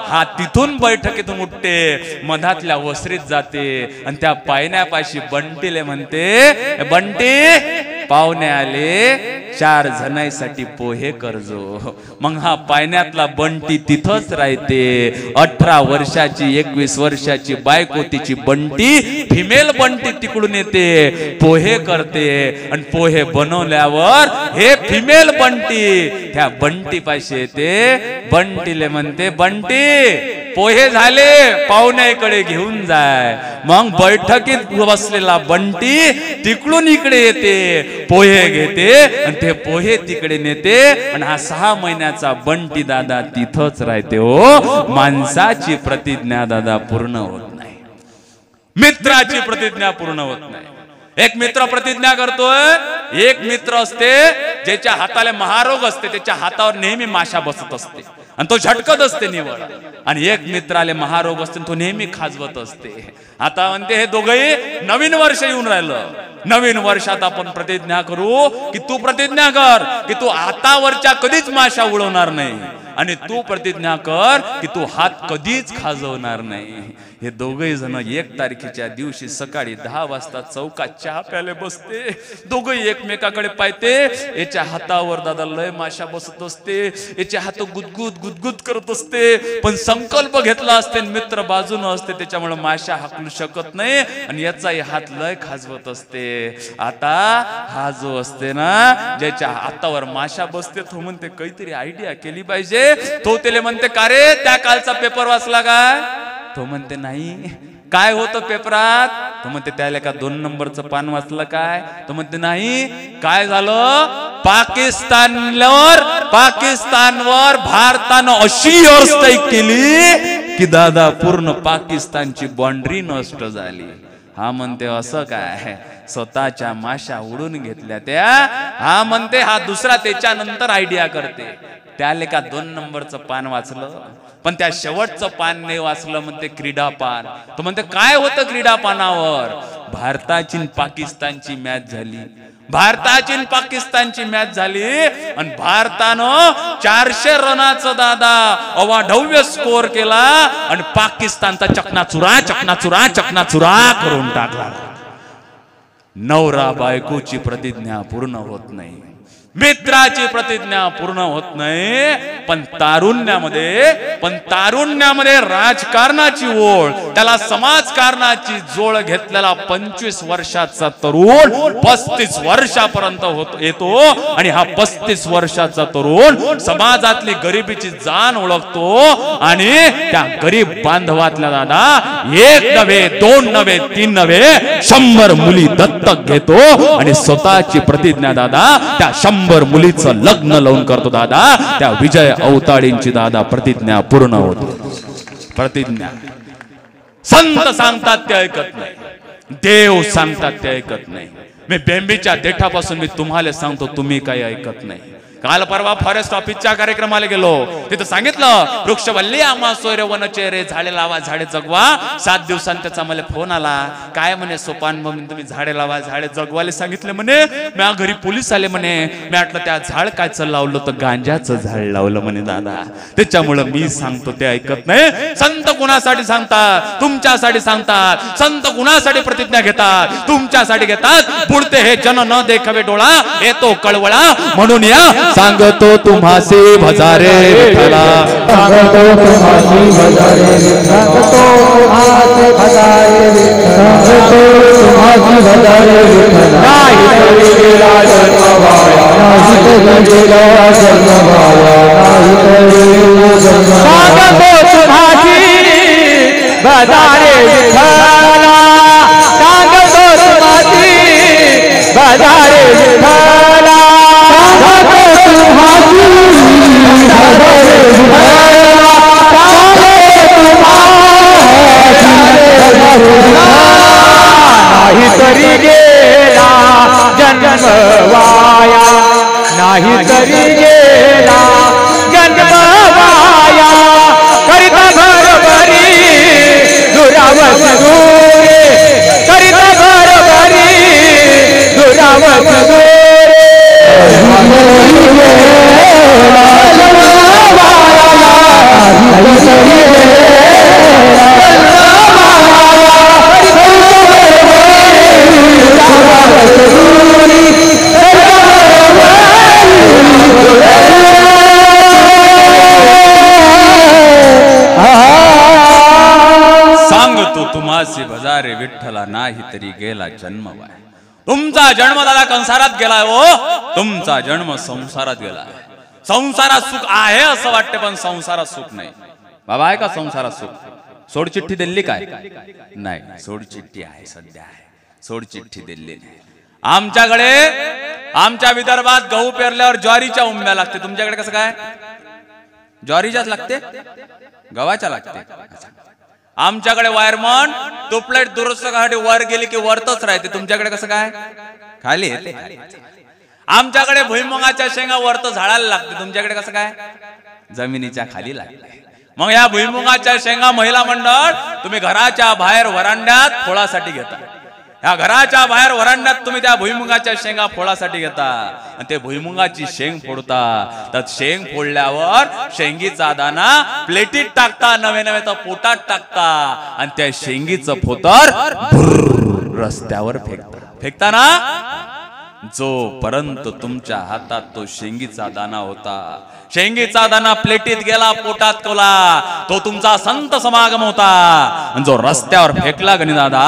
हा तिथून बैठकीतून उठते, मधातल्या वसरीत जाते, आणि त्या पायण्यापाशी बंटीले म्हणते, बंटी पाहुणे आले, 4 जणांसाठी पोहे करजो। मग हा पायण्यातला बंटी तिथंच राहते। 18 वर्षाची 21 वर्षाची बायको तिची बंटी, फिमेल बंटी तिकडून येते, पोहे करते, आणि पोहे बनवल्यावर हे फिमेल बंटी त्या बंटी पाशी येते, बंटीले म्हणते बंटी पोहे झाले, पाहुण्याकडे घेऊन जाय। मग बैठकीत बसलेला बंटी तिकडून इकडे येते, पोहे घेते, आणि ते पोहे तिकडे नेते, आणि हा 6 महिन्याचा बंटी दादा तिथंच राहते हो। माणसाची प्रतिज्ञा दादा पूर्ण होत नाही, मित्राची प्रतिज्ञा पूर्ण होत नाही। एक मित्र प्रतिज्ञा करतोय, एक मित्र असते ज्याच्या हाताला महारोग असते, त्याच्या हातावर नेहमी माशा बसत असते, आणि तो झटकत असते निवड, आणि एक मित्राले महारोग असते, तो नेहमी खाजवत असते। आता म्हणते हे दोघंही नवीन वर्ष येऊन राहिलं, नवीन वर्षात आपण प्रतिज्ञा करू की तू प्रतिज्ञा कर की तू आतावरच्या कधीच माशा उडवणार नाही, आणि तू प्रतिज्ञा कर की तू हात कधीच खाजवणार नाही. हे दोघही जण 1 तारखेच्या दिवशी सकाळी 10 वाजता चौकात चहा प्यायला बसते. दोघही एकमेकाकडे पाहते. याच्या हातावर दादा लय माशा बसत असते, याचे हात गुदगुद गुदगुद करत असते, पण संकल्प घेतला असते मित्र बाजूने असते त्याच्यामुळे माशा हाकलू शकत नाही आणि याचाही हात लय खाजवत असते. आता हा जो असते ना ज्याच्या हातावर माशा बसते तो म्हणते काहीतरी आयडिया केली पाहिजे. तो त्याला म्हणते का रे त्या कालचा पेपर वाचला काय? तो म्हणते नाही. काय होतं पेपरात? तो म्हणते त्याला का 2 नंबरचं पान वाचलं काय? तो म्हणते नाही. काय झालं? पाकिस्तानवर भारतानं अशी एअरस्ट्राईक केली की दादा पूर्ण पाकिस्तानची बाउंड्री नष्ट झाली. हा म्हणते असं काय? स्वतःच्या माशा उडून घेतल्या त्या. हा म्हणते हा दुसरा त्याच्यानंतर आयडिया करते. त्याले का 2 नंबरचं पान वाचलं पण त्या शेवटचं पान नाही वाचलं. म्हणते क्रीडा पान. तो म्हणते काय होतं क्रीडा पानावर? भारताची पाकिस्तानची मॅच झाली. भारताची पाकिस्तानची मॅच झाली आणि भारतानं 400 रनाचं दादा अवाढव्य स्कोर केला आणि पाकिस्तानचा चकनाचुरा चकनाचुरा चकनाचुरा करून टाकला. नवरा बायकोची प्रतिज्ञा पूर्ण होत नाही, मित्राची प्रतिज्ञा पूर्ण होत नाही, पण तारुण्यामध्ये राजकारणाची ओढ, त्याला समाजकारणाची जोड घेतलेला 25 वर्षाचा तरुण 35 वर्षापर्यंत येतो आणि हा 35 वर्षाचा तरुण समाजातली गरिबीची जाण ओळखतो आणि त्या गरीब बांधवातल्या दादा 1 नव्हे 2 नव्हे 3 नव्हे 100 मुली दत्तक घेतो आणि स्वतःची प्रतिज्ञा दादा त्या 100 मुलीचं लग्न लावून करतो दादा. त्या विजय अवताडेंची दादा प्रतिज्ञा पूर्ण होते. प्रतिज्ञा संत सांगतात ते ऐकत नाही, देव सांगतात ते ऐकत नाही. मी बेंबीच्या देठापासून मी तुम्हाला सांगतो तुम्ही काही ऐकत नाही. काल परवा फॉरेस्ट ऑफिसच्या कार्यक्रमाला गेलो, तिथं सांगितलं वृक्षवल्ली आम्हा सोयरे वनचेहरे झाडे लावा झाडे जगवा. 7 दिवसांनी त्याचा मला फोन आला. काय म्हणे सोपान म्हणून तुम्ही झाडे लावा झाडे जगवाले सांगितले म्हणे. म्या घरी पोलीस आले म्हणे. मी म्हटलं त्या झाड कायचं लावलं तर गांजाचं झाड लावलं म्हणे दादा. त्याच्यामुळं मी सांगतो ते ऐकत नाही. संत कुणासाठी सांगतात? तुमच्यासाठी सांगतात. संत कुणासाठी प्रतिज्ञा घेतात? तुमच्यासाठी घेतात. पुढते हे जन न देखावे डोळा येतो कळवळा. म्हणून या सांगतो तुम्हासी भजारे विठ्ठला, सांगतो तुम्हासी भजारे विठ्ठला, सांगतो तुम्हासी भजारे विठ्ठला, सांगतो तुम्हासी भजारे विठ्ठला. नाही तरी गेला जन्मवाया, नाही तरी गेला जन्मवाया, नाही तरी गेला जन्मवाया. सांगतो तुम्हासी भजारे विठ्ठला, सांगतो तुम्हासी भजारे विठ्ठला. नाही तरी गेला जन्मवाया, नाही तरी गेला जन्मवाया. करिता घरोघरी दुरावत दूरे, करिता घरोघरी दुरावत दूरे. सांगतो तुम्हासी भजारे विठ्ठला, नाही तरी गेला जन्मवाया. तुमचा जन्म दादा कंसारात गेलाय हो. तुमचा जन्म संसारात गेलाय. संसारात सुख आहे असं वाटते पण संसारात सुख नाही. बाबा आहे का संसारात सुख? सोडचिठ्ठी दिली काय? नाही. सोडचिठ्ठी आहे सध्या आहे. सोडचिठ्ठी दिली नाही. आमच्याकडे आमच्या विदर्भात गहू पेरल्यावर ज्वारीच्या उंब्या लागते. तुमच्याकडे कसं काय? ज्वारीच्याच लागते, गव्हाच्या लागते. आमच्याकडे वायरमन टोपलेट दुरुस्त करायसाठी वर गेली की वरतच राहते. तुमच्याकडे कसं काय? खाली येते. आमच्याकडे भुईमुगाच्या शेंगा वरत झाडाला लागते. तुमच्याकडे कसं काय? जमिनीच्या खाली लागते. मग या भुईमुगाच्या शेंगा महिला मंडळ तुम्ही घराच्या बाहेर वरांड्यात फोळासाठी घेता. या घराच्या बाहेर वरांड्यात तुम्ही त्या भुईमुगाच्या शेंगा फोडासाठी घेता आणि ते भुईमुगाची शेंग फोडता. तर शेंग फोडल्यावर शेंगीचा दाना प्लेटीत टाकता, नवे नवे तर पोटात टाकता आणि त्या शेंगीचं फोतर रस्त्यावर फेकता ना. जोपर्यंत तुमच्या हातात तो शेंगीचा दाना होता, शेंगीचा दाना प्लेटीत गेला, पोटात कोला, तो तुमचा संत समागम होता. जो रस्त्यावर फेकला गणी दादा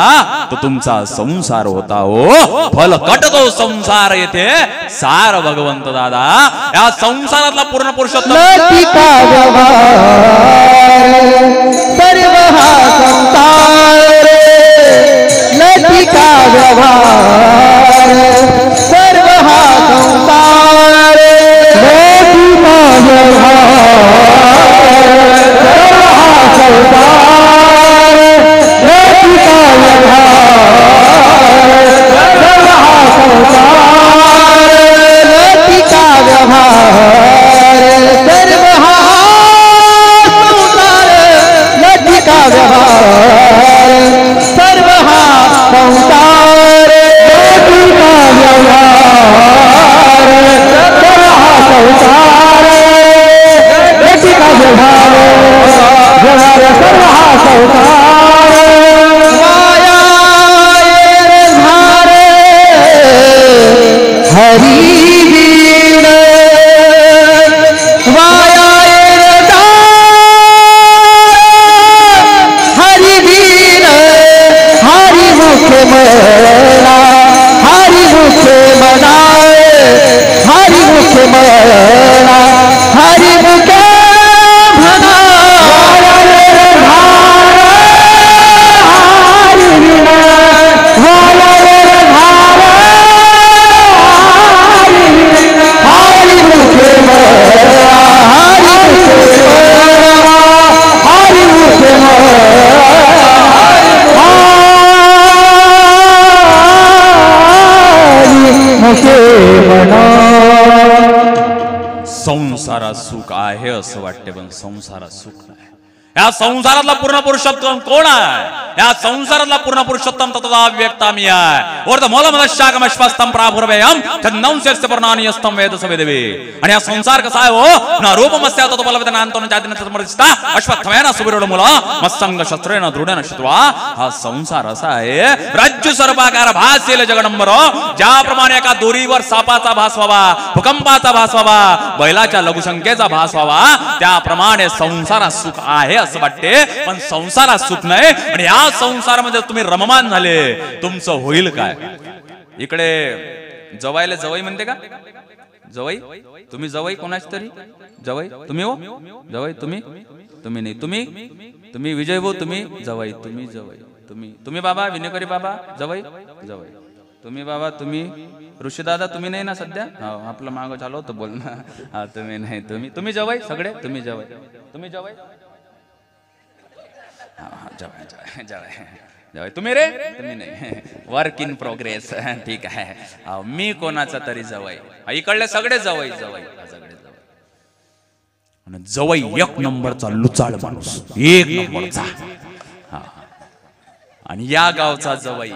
तो तुमचा संसार होता. हो फलकट तो संसार येथे सार भगवंत दादा. या संसारातला पूर्ण पुरुषोत्तम सर्व हा संसार लतिका व्यवहार, सर्व हा संसार लतिका व्यवहार, सर्व हा संसार लतिका व्यवहार, सर्व हा संसार लतिका व्यवहार, सर्व हा संसार लतिका व्यवहार, सर्व हा संसार लतिका व्यवहार, सर्व हा संसार लतिका व्यवहार, व्यवहार सर्व हा संसार माया धार हरी वीण माया हरी वीण हरी मुखे मला हरी मुखे मना हरी मुखे मला हरी मुखे म्हणा हरी वीण हरी मुखे मला हरी मुखे संसारात सुख आहे असं वाटते, पण संसारात सुख नाही. या संसारातला पूर्ण पुरुषोत्तम कोण आहे? या संसारातला पूर्ण पुरुषोत्तम तत्व व्यक्तामी आहे. वर्ध मोलमदशागमश्वस्तम प्राभुर्वयम तन्नंस्य पर्णानियस्तम वेदसवेदवे. आणि हा संसार कसा आहे हो? ना रूपमस्या ततो बलवदनांतोन जातिन तत्मर्दिष्टा अश्वत्थमेन सुबिरोड मूल मत्संग शस्त्रेण दृढेन शत्वा. हा संसार असा आहे राज्य सर्वाकार भासेल जगडंबर. ज्याप्रमाणे एका दोरीवर सापाचा भास व्हावा, भूकंपाचा भास व्हावा, बैलाच्या लघुसंख्येचा भास व्हावा, त्याप्रमाणे संसारात सुख आहे असं वाटते, पण संसारात सुख नाही. आणि या संसारामध्ये तुम्ही रममान झाले, तुमचं होईल काय? इकडे जवायला जवाई म्हणते का? जवाई तुम्ही जवाई कोणाच तरी जवाई तुम्ही हो जवाई तुम्ही नाही तुम्ही विजय भाऊ तुम्ही जवाई तुम्ही बाबा विनेकरी बाबा जवाई तुम्ही बाबा तुम्ही ऋषी दादा तुम्ही नाही ना सध्या? आपलं मागं चालू होतं बोल ना. हा तुम्ही नाही तुम्ही जवाई सगळे तुम्ही जवाई जवाई तुम्ही रे तुम्ही नाही. Work in progress. ठीक आहे. मी कोणाचा तरी जवाई. इकडले सगळे जवाई जवाई एक नंबरचा लुचाळ माणूस, एक नंबरचा. आणि या गावचा जवाई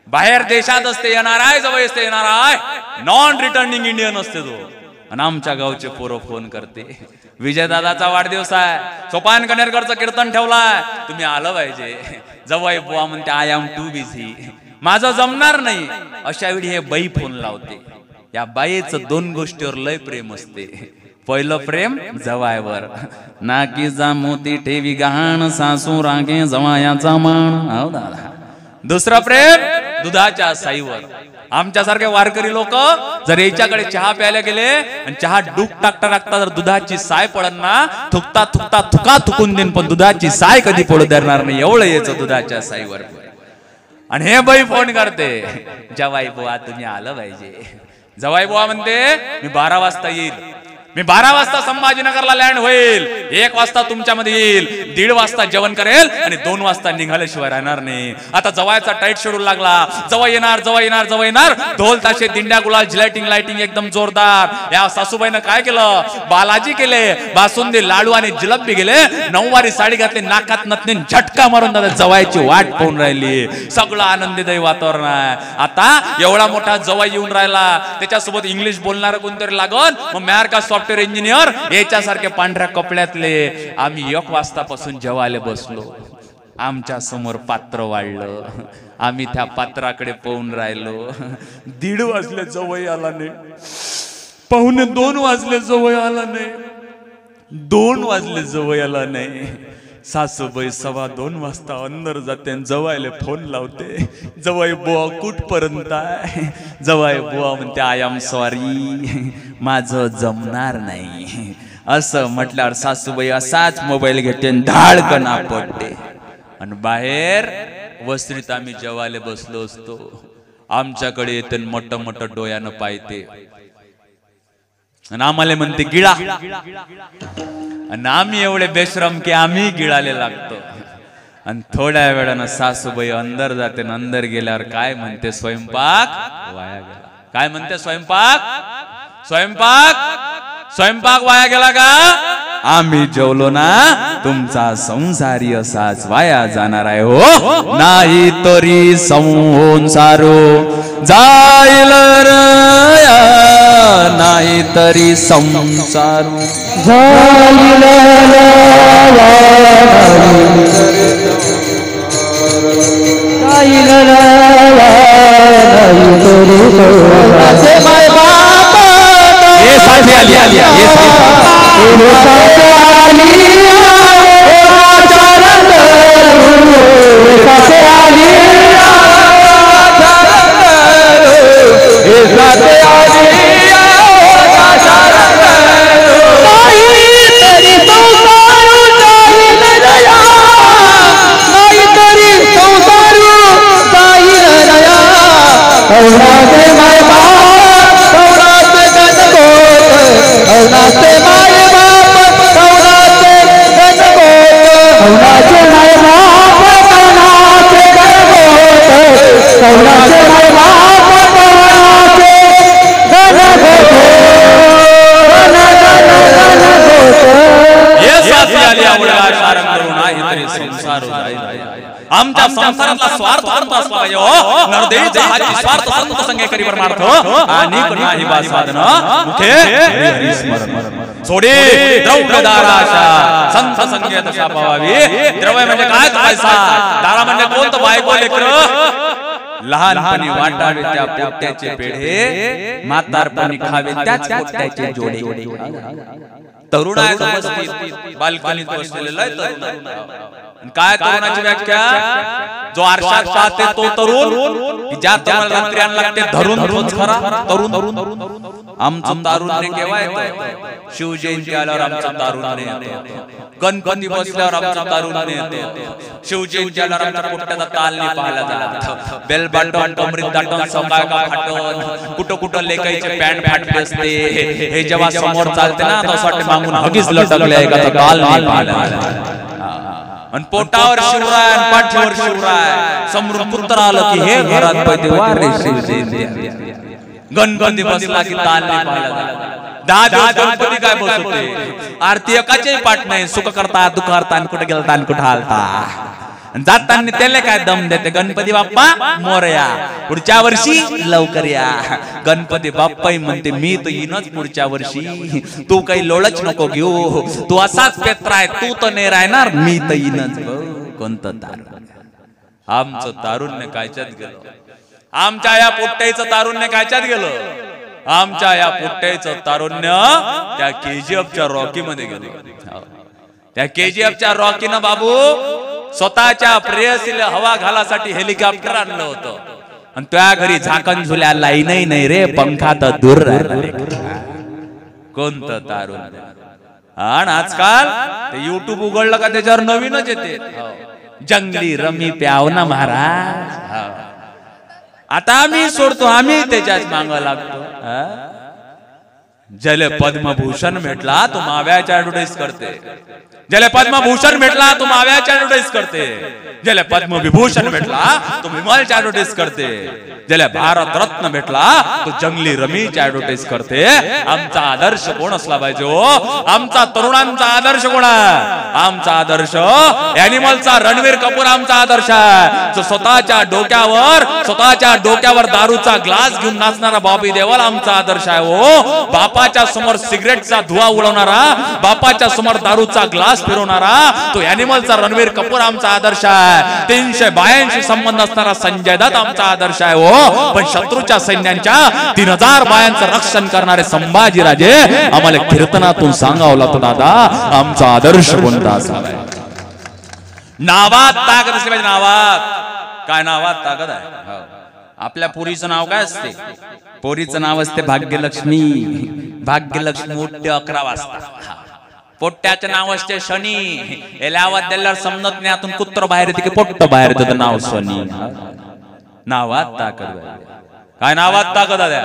बाहेर देशात असते येणार आहे, जवळ असते येणार आहे, नॉन रिटर्निंग इंडियन असते तो. आणि आमच्या गावचे पोरं फोन करते, विजयदादाचा वाढदिवस आहे, सोपान कनेरकरचं कीर्तन ठेवलाय, तुम्ही आलं पाहिजे. जवाई बुवा म्हणते आय एम टू बिझी, माझं जमणार नाही. अशा वेळी हे बाई फोन लावते. या बाईचं दोन गोष्टीवर लय प्रेम असते. पहिलं प्रेम जवायवर, नाकीचा मोती ठेवी गहाण, सासू रागे जवायाचा मान. हो दादा. दुसरं प्रेम दुधाच्या साईवर. आमच्यासारखे वारकरी लोक जर याच्याकडे चहा प्यायला गेले आणि चहा डूक टाकता जर दुधाची साय पडत ना, थुकता थुका थुकून देईन, पण दुधाची साय कधी पडू देणार नाही, एवढं यायचं दुधाच्या साईवर. आणि हे बाई फोन करते, जवाई बुवा तुम्ही आलं पाहिजे. जवाई बुवा म्हणते मी 12 वाजता येईल. मी 12 वाजता संभाजीनगरला लँड होईल, 1 वाजता तुमच्यामध्ये येईल, 1:30 वाजता जेवण करेल आणि 2 वाजता निघाल्याशिवाय राहणार नाही. आता जवायचा टाईट शेड्यूल लागला. जवळ येणार जवळ येणार जवळ येणार, ढोल ताशे दिंड्या गुलाल लाइटिंग लाइटिंग एकदम जोरदार. या सासूबाईनं काय केलं, बालाजी केले, बासुंदी लाडू आणि जिलबी गेले, 9 वारी साडी घातली, नाकात नथनी झटका मारून दादा जवायची वाट पाहून राहिली. सगळं आनंददायी वातावरण आहे. आता एवढा मोठा जवाई येऊन राहिला, त्याच्यासोबत इंग्लिश बोलणार कोणतरी लागून, मग मॅरका सॉफ्टवेअर इंजिनियर याच्यासारखे पांढऱ्या कपड्यातले आम्ही 1 वाजतापासून जेवायला बसलो. आमच्या समोर पात्र वाढलं, आम्ही त्या पात्राकडे पाहून राहिलो. 1:30 वाजले जवळ आला नाही, 1:45 वाजले जवळ आला नाही, 2 वाजले जवळ आला नाही. सासूबाई 2:15 वाजता अंदर जाते, जवायला फोन लावते, जवाई बुवा कुठपर्यंत आहे. जवाई बुवा म्हणते आय एम सॉरी, माझं जमणार नाही. असं म्हटल्यावर सासूबाई असाच मोबाईल घेते, धाडकन आपटते आणि बाहेर वस्त्रीत आम्ही जेवायला बसलो असतो. आमच्याकडे येते मोठं मोठं डोळ्यानं पाहते आणि आम्हाला म्हणते गिळा, आणि आम्ही एवढे बेशरम की आम्ही गिळाले लागतो. आणि थोड्या वेळानं सासूबाई अंदर जाते, अंदर गेल्यावर काय म्हणते, स्वयंपाक वाया गेला. काय म्हणते, स्वयंपाक स्वयंपाक स्वयंपाक वाया गेला का. आम्ही जेवलो ना, तुमचा संसारी असाच वाया जाणार आहे हो, नाही तरी संसारो जाईल नाही तरी संसार जाईल आमच्या संसारातला स्वार्थ कोणता असला पाहिजे हो. नरदेवीचा हाची स्वार्थ संत संगे करी परमार्थ आणि नाही बा साधन मुखे हरी स्मरण सोडे द्रव्य दाराशा संत संगे दशा पावावी. द्रव्य म्हणजे काय, पैसा. दारा म्हणजे कोणतं, बायको लेकरं. लहानपणी वाटावे त्या पोट्याचे पेढे, म्हातारपणी खावे त्याच पोट्याचे जोडे. तरुण आहे उपस्थित, बाल्कनीत बसलेला आहे तरुण. काय तरुणाची व्याख्या, जो आरशात पाहते तो तरुण, ज्या तरुणाला रात्री आण लागते धरून तोच खरा तरुण. आमचं तारुण्य केव्हा येतं, शिवजयंती आल्यावर आमचं तारुण्य येतं, गणपती बसल्यावर आमचं तारुण्य येतं, शिवजयंती आल्यावर आमच्या पोट्याचा ताल नाही पाहायला जात, बेल बाटन कमरीत दाटन सकाळ का फाटन, कुठं कुठं लेकाईचे पॅन्ट फाटले असते. हे जेव्हा समोर चालते ना तसं वाटते मागून हगीच लटकले आहे का, ताल नाही पाहायला. आणि पोटावर शिवराय आणि पाठीवर शिवराय, समोरून पुत्र आलं की हे घरात पाहिजे वारे शिवजयंती. गणपती बसला की ताल नाही पाहायला. 10 दिवस गणपती काय बसवते, आरती एकाचे पाठ नाही, सुख करता दुःख करता, कुठे गेलता आणि कुठे हालता. जाताना त्याला काय दम देते, गणपती बाप्पा मोरया, पुढच्या वर्षी लवकर या. गणपती बाप्पाही म्हणते मी तर येईनच पुढच्या वर्षी, तू काही लोळच नको घेऊ, तू असाच पेत्रा आहे, तू तर नाही राहणार, मी तर येईनच. कोणतं तारुण्य, आमचं तारुण्य कायच्यात गेलं. आमच्या या पोट्ट्याचं तारुण्य कायच्यात गेलं. आमच्या या पोट्ट्याचं तारुण्य त्या KGFच्या रॉकी मध्ये गेलं. त्या KGFच्या रॉकीनं बाबू स्वतःच्या प्रेयसीला हवा घालासाठी हेलिकॉप्टर आणलं होतं, आणि त्या घरी झाकण झुल्या लाईनही नाही रे, पंखा तर दूर राहिला. कोणतं तारुण्य. आणि आजकाल ते YouTube उघडलं का त्याच्यावर नवीनच येते, जंगली रमी प्याव ना महाराज. आता आम्ही सोडतो, आम्ही त्याच्याच मागं लागतो. ज्याला पद्मभूषण भेटला तो माव्याची ऍडव्हर्टाईज करते, ज्याला पद्मभूषण भेटला तो माव्याची ऍडव्हर्टाईज करते, ज्याला पद्मविभूषण भेटला तो विमलची ऍडव्हर्टाईज करते, ज्याला भारत रत्न भेटला तो जंगली रमीची ऍडव्हर्टाईज करते. आमचा आदर्श कोण असला पाहिजे हो? आमचा तरुणांचा आदर्श कोण आहे? आमचा आदर्श ॲनिमलचा रणवीर कपूर आमचा आदर्श आहे. जो स्वतःच्या डोक्यावर दारूचा ग्लास घेऊन नाचणारा बॉबी देओल आमचा आदर्श आहे हो. बापाच्या समोर सिगरेटचा धुवा उडवणारा, बापाच्या समोर दारूचा ग्लास फिरवणारा तो ॲनिमलचा रणवीर कपूर आमचा आदर्श आहे. 382 संबंध असणारा संजय दत्त आमचा आदर्श आहे हो. पण शत्रूच्या सैन्यांच्या 3000 बायांचं रक्षण करणारे संभाजीराजे आम्हाला कीर्तनातून सांगावं लागतं दादा आमचा आदर्श कोणता असावा. नावात ताकद असली पाहिजे. नावात काय? नावात ताकद आहे. आपल्या पोरीचं नाव काय असते? पोरीचं नाव असते भाग्यलक्ष्मी. भाग्यलक्ष्मी उठते 11 वाजता. पोट्ट्याचं नाव असते शनी. एलावात दिल्यावर समजत नाही आतून कुत्र बाहेर येते की पोट्ट बाहेर येतं, नाव शनी. नावात ताकद. काय नावात ताकद आहे?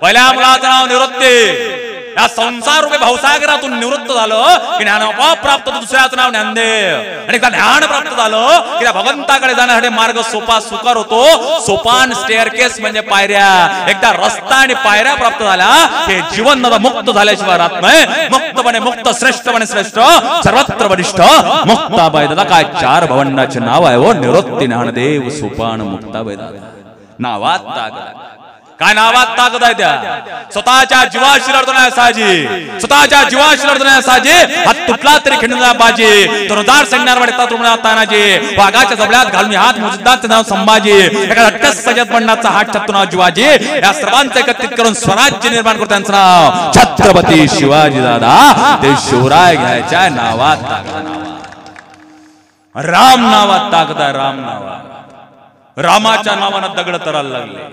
पहिल्या मुलाचं नाव निवृत्ती. या संसार रूपी भावसागरातून निवृत्त झालं की ज्ञानोपा प्राप्त, दुसऱ्याचं नाव ज्ञानदेव. आणि एकदा ज्ञान प्राप्त झालं की त्या भगवंताकडे जाण्यासाठी मार्ग सोपा सुकर होतो. सोपान स्टेअरकेस म्हणजे पायऱ्या. एकदा रस्ता आणि पायऱ्या प्राप्त झाल्या हे जीवन मुक्त झाल्याशिवाय राहत नाही. मुक्तपणे मुक्त, श्रेष्ठपणे श्रेष्ठ, सर्वत्र वरिष्ठ मुक्ताबाई दादा. काय 4 भवंडाचे नाव आहे हो? निवृत्ती, ज्ञानदेव, सोपान, मुक्ताबाई दादा. नावात ताकद. काय नावात ताकद आहे? त्या स्वतःच्या जीवाशी लढण्यासाठी, स्वतःच्या जीवाशी लढण्यासाठी हात तुटला तरी खिंडला बाजी. 2000 सैन्यांवर तानाजी, वाघाच्या जबड्यात घालून हात मुजदाचं नाव संभाजी. एका अट्टस सजत बंडाचा हात छत्तू नाव जीवाजी. या सर्वांचं एकत्रित करून स्वराज्य निर्माण करतो त्यांचं नाव छत्रपती शिवाजी दादा. ते शिवराय घ्यायच्या नावात ताकद. राम नावात ताकद आहे. राम नावात. रामाच्या नावानं दगड तरायला लागले.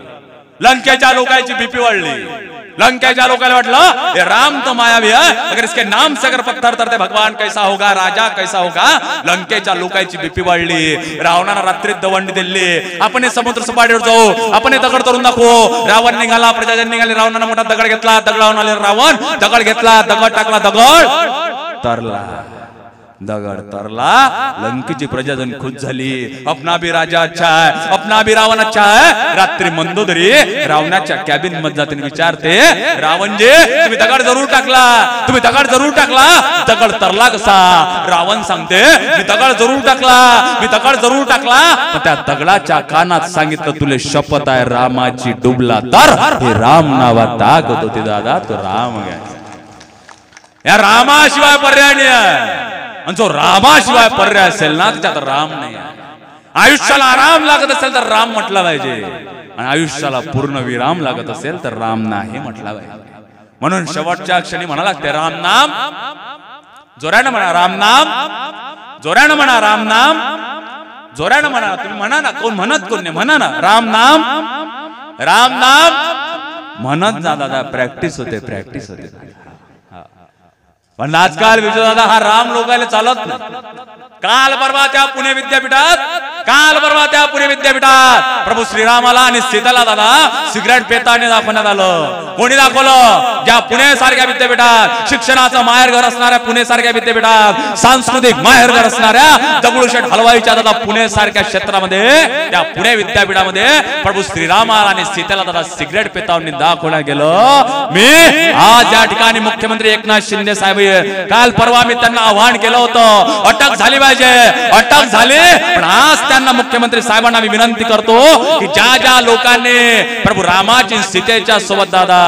लंकेच्या लोकांची बीपी वाढली. लंकेच्या लोकांना वाटलं ये राम तो मायावी है, अगर इसके नाम से अगर पत्थर तरते भगवान कैसा होगा, राजा कैसा होगा. लंकेच्या लोकांची बीपी वाढली. रावणानं रात्रीत दवंडी दिली. आपण समुद्र सपाटीवर जाऊ, आपण दगड तरून दाखवू. रावण निघाला, प्रजाजन निघाले. रावणानं मोठा दगड घेतला. दगडावून आले रावण. दगड घेतला, दगड टाकला, दगड तरला. दगड तरला. लंकेची प्रजाजन खुश झाली. अपना भी राजा अच्छा है, अपना भी रावण अच्छा है. रात्री मंदोदरी रावणाच्या कॅबिन मध्ये जाते, विचारते रावणजी तुम्ही दगड जरूर टाकला, तुम्ही दगड जरूर टाकला, दगड तरला कसा? रावण सांगते मी दगड जरूर टाकला, मी दगड जरूर टाकला. पण त्या दगडाच्या कानात सांगितलं तुले शपथ आहे रामाची डुबला तर. हे राम नावात ताकद होती दादा. तो राम घ्यायचा. या रामाशिवाय पर्याय नाही. जो रामाशिवाय पर्याय असेल ना त्याच्यात राम नाही. आयुष्याला आराम लागत असेल तर राम म्हटला पाहिजे, आणि आयुष्याला पूर्ण विराम लागत असेल तर राम नाही म्हटला पाहिजे. म्हणून शेवटच्या क्षणी म्हणा लागते राम नाम. जोरानं म्हणा राम नाम. जोरानं म्हणा राम नाम. जोरानं म्हणा. तुम्ही म्हणा ना. कोण म्हणत कोण नाही. म्हणा ना राम नाम. राम नाम म्हणत जा दादा. प्रॅक्टिस होते, प्रॅक्टिस होते. पण आजकाल विजयदादा हा राम लोकायला चालत नाही. काल परवा त्या पुणे विद्यापीठात प्रभू श्रीरामाला आणि सीताला दादा सिगरेट पेताने दाखवण्यात आलं. कोणी दाखवलं? ज्या पुणे सारख्या विद्यापीठात, शिक्षणाचं माहेरघर असणाऱ्या पुणे सारख्या विद्यापीठात, सांस्कृतिक माहेरघर असणाऱ्या दगडूशेठ हलवाईच्या दादा पुणे सारख्या क्षेत्रामध्ये, त्या पुणे विद्यापीठामध्ये प्रभू श्रीरामाला आणि सीताला दादा सिगरेट पेतावनी दाखवण्यात गेलं. मी आज या ठिकाणी मुख्यमंत्री एकनाथ शिंदे साहेब, काल परवा मी त्यांना आव्हान केलं होतं अटक झाली पाहिजे. अटक झाली. पण आज त्यांना मुख्यमंत्री साहेबांना मी विनंती करतो की ज्या ज्या लोकांनी प्रभू रामाची सीतेच्या सोबत दादा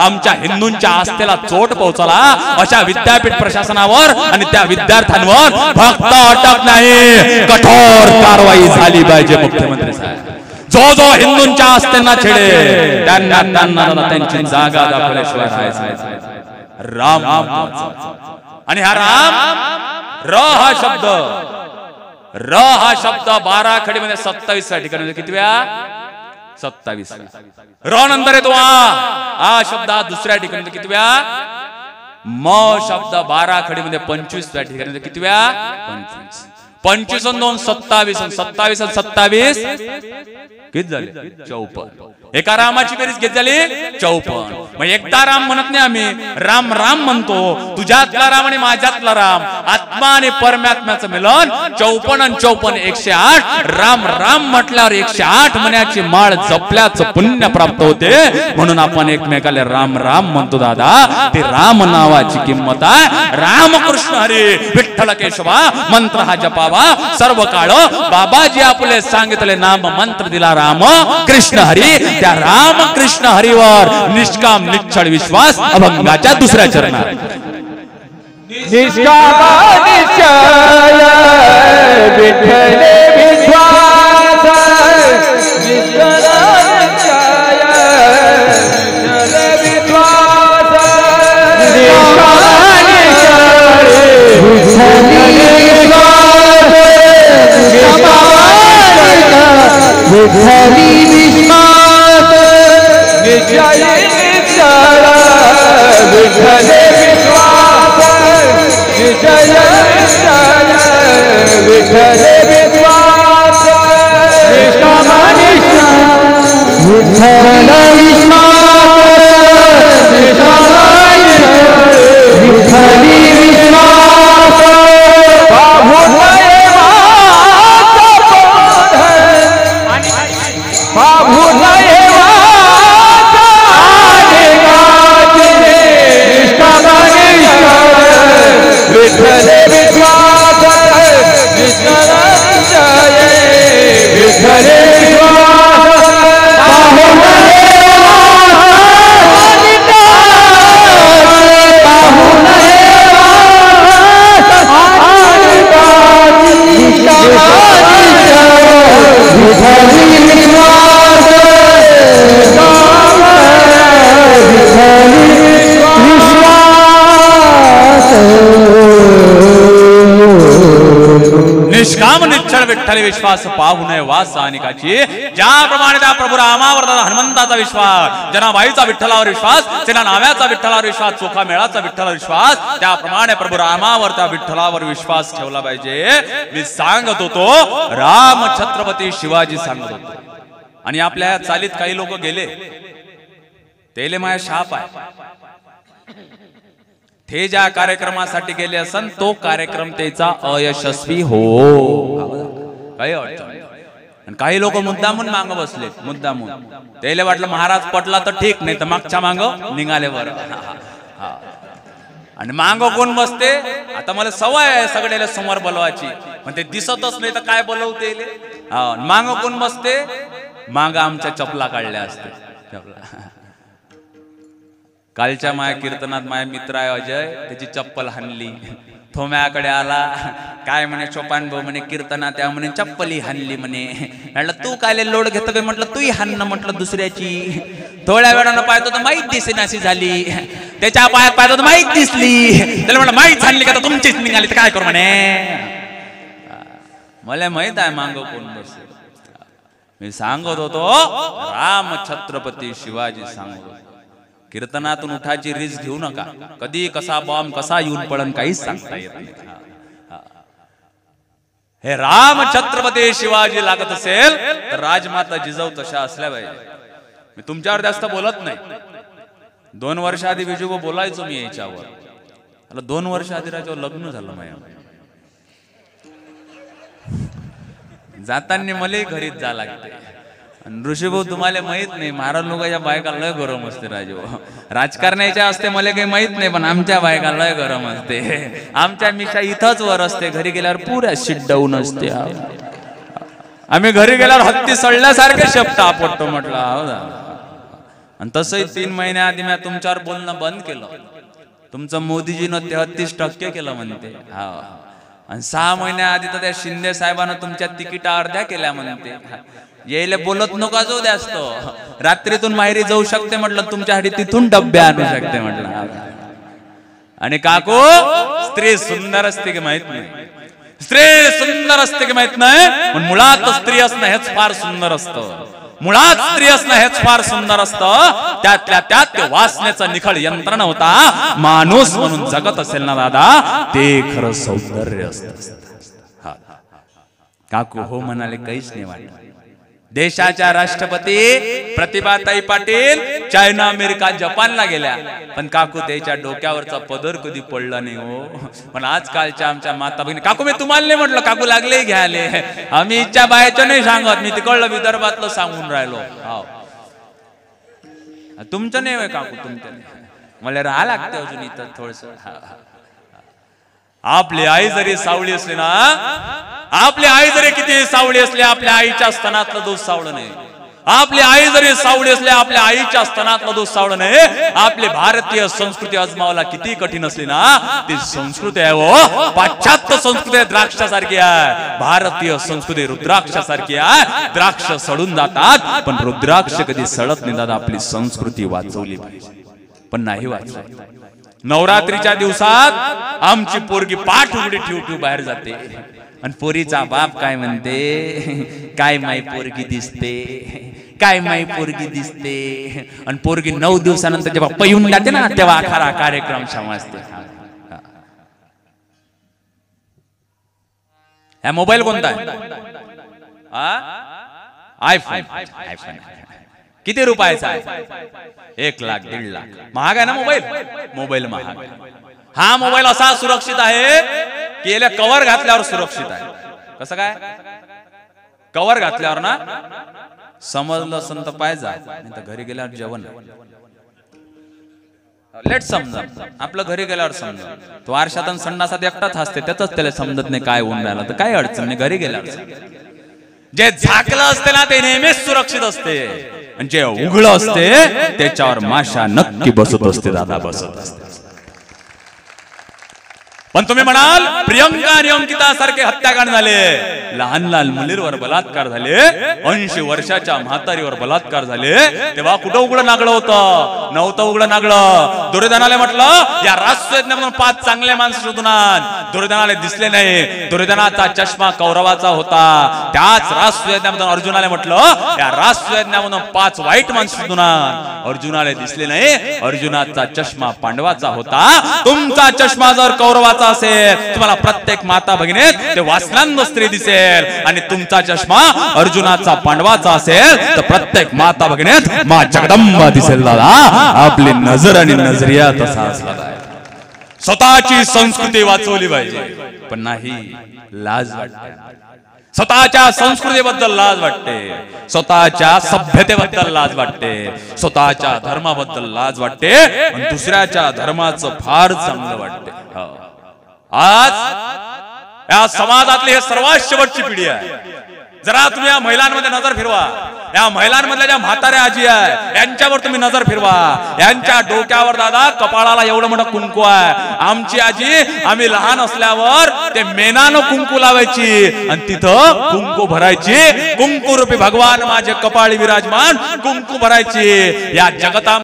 आमच्या हिंदूंच्या आस्थेला चोट पोहोचला अशा विद्यापीठ प्रशासनावर आणि त्या विद्यार्थ्यांवर फक्त अटक नाही, कठोर कारवाई झाली पाहिजे. मुख्यमंत्री साहेब जो जो हिंदूंच्या आस्थेंना छेडे त्यांना त्यांची जागा दाखवल्याशिवाय राहायचं. राम. आणि हा राम र हा शब्द, र हा शब्द 12 खडीमध्ये 27 ठिकाणी. कितव्या? 27. र नंतर येतो आ शब्द दुसऱ्या ठिकाणी. कितव्या? म शब्द 12 खडीमध्ये 25 ठिकाणी. कितव्या? 25. 25 आणि 2 27 आणि 27 आणि 27 किती झाले 54. एका रामाची बेरीज किती झाली 54. मग एकदा राम म्हणत नाही आम्ही, राम राम म्हणतो. तुझ्यातला राम आणि माझ्यातला राम, आत्मा आणि परमात्म्याचं मिलन. 54 आणि 54 108. राम राम म्हटल्यावर 108 म्हणायची माळ जपल्याचं पुण्य प्राप्त होते. म्हणून आपण एकमेकाला राम राम म्हणतो दादा. ते राम नावाची किंमत आहे. रामकृष्ण हरी विठ्ठल केशवा मंत्र हा जपावा सर्व काळ. बाबाजी आपले सांगितले नाम मंत्र दिला राम कृष्ण हरी. त्या राम कृष्ण हरीवर निष्काम निश्चळ विश्वास अभंगाच्या दुसऱ्या चरणात. निष्काम निश्चय विठ्ठल विश्वास. निष्काम निश्चय विश्वास. निष्काम निश्चय विठ्ठल विश्वास. निश्चय निश्चळ विठ्ठल विश्वास. निश्चय निश्चळ विठ्ठल विश्वास. निष्काम निश्चय विठ्ठल विश्वास. निष्काम निश्चय विठ्ठल विश्वास. विठ्ठल विश्वास. निष्काम विठ्ठल निष्काम निश्चळ विठ्ठल विश्वास पाहू नये वास अनेकाची. ज्याप्रमाणे त्या प्रभू रामावर हनुमंताचा विश्वास, जनाबाईचा विठ्ठलावर विश्वास, त्यांना नाव्याचा विठ्ठलावर विश्वास, चोखा मेळाचा विठ्ठलावर विश्वास, त्याप्रमाणे प्रभू रामावर त्या विठ्ठलावर विश्वास ठेवला पाहिजे. मी सांगत होतो राम छत्रपती शिवाजी सांगत होतो. आणि आपल्या चालीत काही लोक गेले, तेले माझ्या शाप आहे. ते ज्या कार्यक्रमासाठी गेले असन तो कार्यक्रम त्याचा अयशस्वी हो. काही अडचण. आणि काही लोक मुद्दामून मांग बसले, मुद्दामून. त्याला वाटलं महाराज पटला तर ठीक, नाही तर मागच्या मांग निघाले बरं. आणि मांग कोण बसते आता मला सवय आहे सगळ्याला समोर बोलवायची, पण ते दिसतच नाही तर काय बोलवते. मांग कोण बसते, मांग आमच्या चपला काढल्या असते. चपला कालच्या माया कीर्तनात माझ्या मित्र आहे अजय, त्याची चप्पल हाणली. तो माझ्याकडे आला, काय म्हणे चोपान भाऊ म्हणे कीर्तनात त्या म्हणे चप्पली हाणली म्हणे. म्हटलं तू काय लोड घेतो म्हटलं तूही हाणणं म्हटलं दुसऱ्याची. थोड्या वेळानं पाहतो तर माहीत दिसेनाशी झाली. त्याच्या पायात पाहतो तर माहीत दिसली. त्याला म्हटलं माहीत झाली का तुमचीच निघाली तर काय करू म्हणे. मला माहित आहे मांग कोण बस. मी सांगत होतो राम छत्रपती शिवाजी सांगत होतो. कीर्तनातून उठायची रिस्क घेऊ नका. कधी कसा बॉम्ब कसा येऊन पडन काहीच सांगता येत नाही. हे राम छत्रपती शिवाजी लागत असेल तर राजमाता जिजाऊ तशा असल्या पाहिजे. मी तुमच्यावर जास्त बोलत नाही. 2 वर्ष आधी विजू बोलायचो मी याच्यावर. 2 वर्ष आधी राजावर लग्न झालं माझ्या. जाताना मलाही घरीच जा लागते. ऋषीभाऊ तुम्हाला माहित नाही, महाराज लोकांच्या बायका लय गरम असते. राजू राजकारणाच्या असते मला काही माहित नाही, पण आमच्या बायका लय गरम असते. आमच्या मिशा इथंच वर असते, घरी गेल्यावर पुऱ्या शिट डाऊन असते. आम्ही घरी गेल्यावर हत्ती सळल्यासारखे शब्द आपटतो म्हटलं. आणि तसंही 3 महिन्याआधी मी तुमच्यावर बोलणं बंद केलं. तुमचं मोदीजीनं 33% केलं म्हणते. हा. आणि 6 महिन्याआधी तर त्या शिंदे साहेबांना तुमच्या तिकिटा अर्ध्या केल्या म्हणते. यायला बोलत नका जाऊ जास्त. रात्रीतून माहेरी जाऊ शकते म्हटलं, तुमच्यासाठी तिथून डब्बे आणू शकते म्हटलं. आणि काकू स्त्री सुंदर असते की माहित नाही. स्त्री सुंदर असते की माहित नाही, पण मुळात स्त्री असणं हेच फार सुंदर असतं. मुळात स्त्री असणं हेच फार सुंदर असतं. त्यातल्या त्यात ते वासनेचा निखळ यंत्रणा होता. माणूस म्हणून जगत असेल ना दादा, ते खरं सौंदर्य असतं. काकू हो म्हणाले, काहीच नाही वाटलं. देशाच्या राष्ट्रपती प्रतिभाताई पाटील चायना, अमेरिका, जपानला गेल्या, पण काकू त्याच्या डोक्यावरचा पदर कधी पडला नाही हो. पण आजकालच्या आमच्या माता भगिनी, काकू मी तुम्हाला नाही म्हटलं, काकू लागले घ्याले, आम्ही इच्छा बाहेरच्या नाही सांगत, मी तिकडलं विदर्भातलं सांगून राहिलो. तुमचं नाही काकू, तुमचं नाही, मला राहा लागते अजून इथं थोडस. आपली आई जरी सावळी असली ना, आपली आई जरी किती सावळी असली, आपल्या आईच्या स्तनातलं दूध सावळं नाही. आपली आई जरी सावळी असली, आपल्या आईच्या स्तनातलं दूध सावळं नाही. आपली भारतीय संस्कृती अजमावला किती कठीण असली ना, ती संस्कृती आहे हो पाश्चात्य संस्कृती द्राक्षासारखी आहे. भारतीय संस्कृती रुद्राक्षासारखी आहे. द्राक्ष सडून जातात पण रुद्राक्ष कधी सडत नाही. दादा आपली संस्कृती वाचवली पाहिजे, पण नाही वाचली. नवरात्रीच्या दिवसात आमची पोरगी पाठ उघडी ठेवू बाहेर जाते, आणि पोरीचा बाप काय म्हणते, काय माई पोरगी दिसते, काय माई पोरगी दिसते. आणि पोरगी 9 दिवसानंतर जेव्हा पळून जाते ना, तेव्हा खरा कार्यक्रम समजते. हा मोबाईल कोणता आहे? आयफोन. किती रुपयाचा आहे? 1 लाख 1.5 लाख. महाग आहे ना मोबाईल? मोबाईल महाग. हा मोबाईल असा सुरक्षित आहे की याला कव्हर घातल्यावर सुरक्षित आहे. कसं काय? कव्हर घातल्यावर ना समजलं संत पाहिजे, नाही तर घरी गेल्यावर जेवण लेट समजा. आपलं घरी गेल्यावर समजा, तो आरशातून संडासात एकटाच हसते, त्याच त्याला समजत नाही काय होऊन राहिलं, तर काय अडचण नाही. घरी गेल्यावर जे झाकलं असते ना ते नेहमीच सुरक्षित असते, आणि जे उघड असते त्याच्यावर माशा नक्की बसत असते. दादा बसत असते. पण तुम्ही म्हणाल प्रियंका आणि अंकिता सारखे हत्याकांड झाले, लहान लहान मुलींवर बलात्कार झाले, 80 वर्षाच्या म्हातारीवर बलात्कार झाले, तेव्हा कुठं उघडं नागलं होतं? नव्हतं उघडं नागलं. दुर्योधनाला म्हटलं या राष्ट्रयज्ञामधून 5 चांगले माणसं शोधून आण. दुर्योधनाला दिसले नाही. दुर्योधनाचा चष्मा कौरवाचा होता. त्याच राष्ट्रयज्ञामधून अर्जुनाला म्हटलं या राष्ट्रयज्ञामधून 5 वाईट माणसं शोधून आण. अर्जुनाला दिसले नाही. अर्जुनाचा चष्मा पांडवाचा होता. तुमचा चष्मा जर कौरवाचा असेल, तुम्हाला प्रत्येक माता भगिनीत ते वासनांद स्त्री दिसेल, आणि तुमचा चष्मा अर्जुनाचा पांडवाचा असेल तर प्रत्येक माता भगिनीत मा जगदंबा दिसेल. दादा आपली नजर आणि नजरिया तसा असला पाहिजे. स्वतःची संस्कृती वाचवली पाहिजे, पण नाही लाज वाटते. स्वतःच्या संस्कृतीबद्दल लाज वाटते, स्वतःच्या सभ्यतेबद्दल लाज वाटते, स्वतःच्या धर्माबद्दल लाज वाटते, आणि दुसऱ्याच्या धर्माचं फार चांगलं वाटते. आज या समाजातली हे सर्वात शेवटची पिढी आहे. जरा तुम्ही या महिलांमध्ये नजर फिरवा. या महिलांमधल्या ज्या म्हाताऱ्या आजी आहे यांच्यावर तुम्ही नजर फिरवा. यांच्या डोक्यावर दादा कपाळाला एवढं मोठं कुंकू आहे. आमची आजी आम्ही लहान असल्यावर ते मेणानं कुंकू लावायची आणि तिथं कुंकू भरायची. कुंकू रूपी भगवान माझे कपाळी विराजमान कुंकू भरायची. या जगता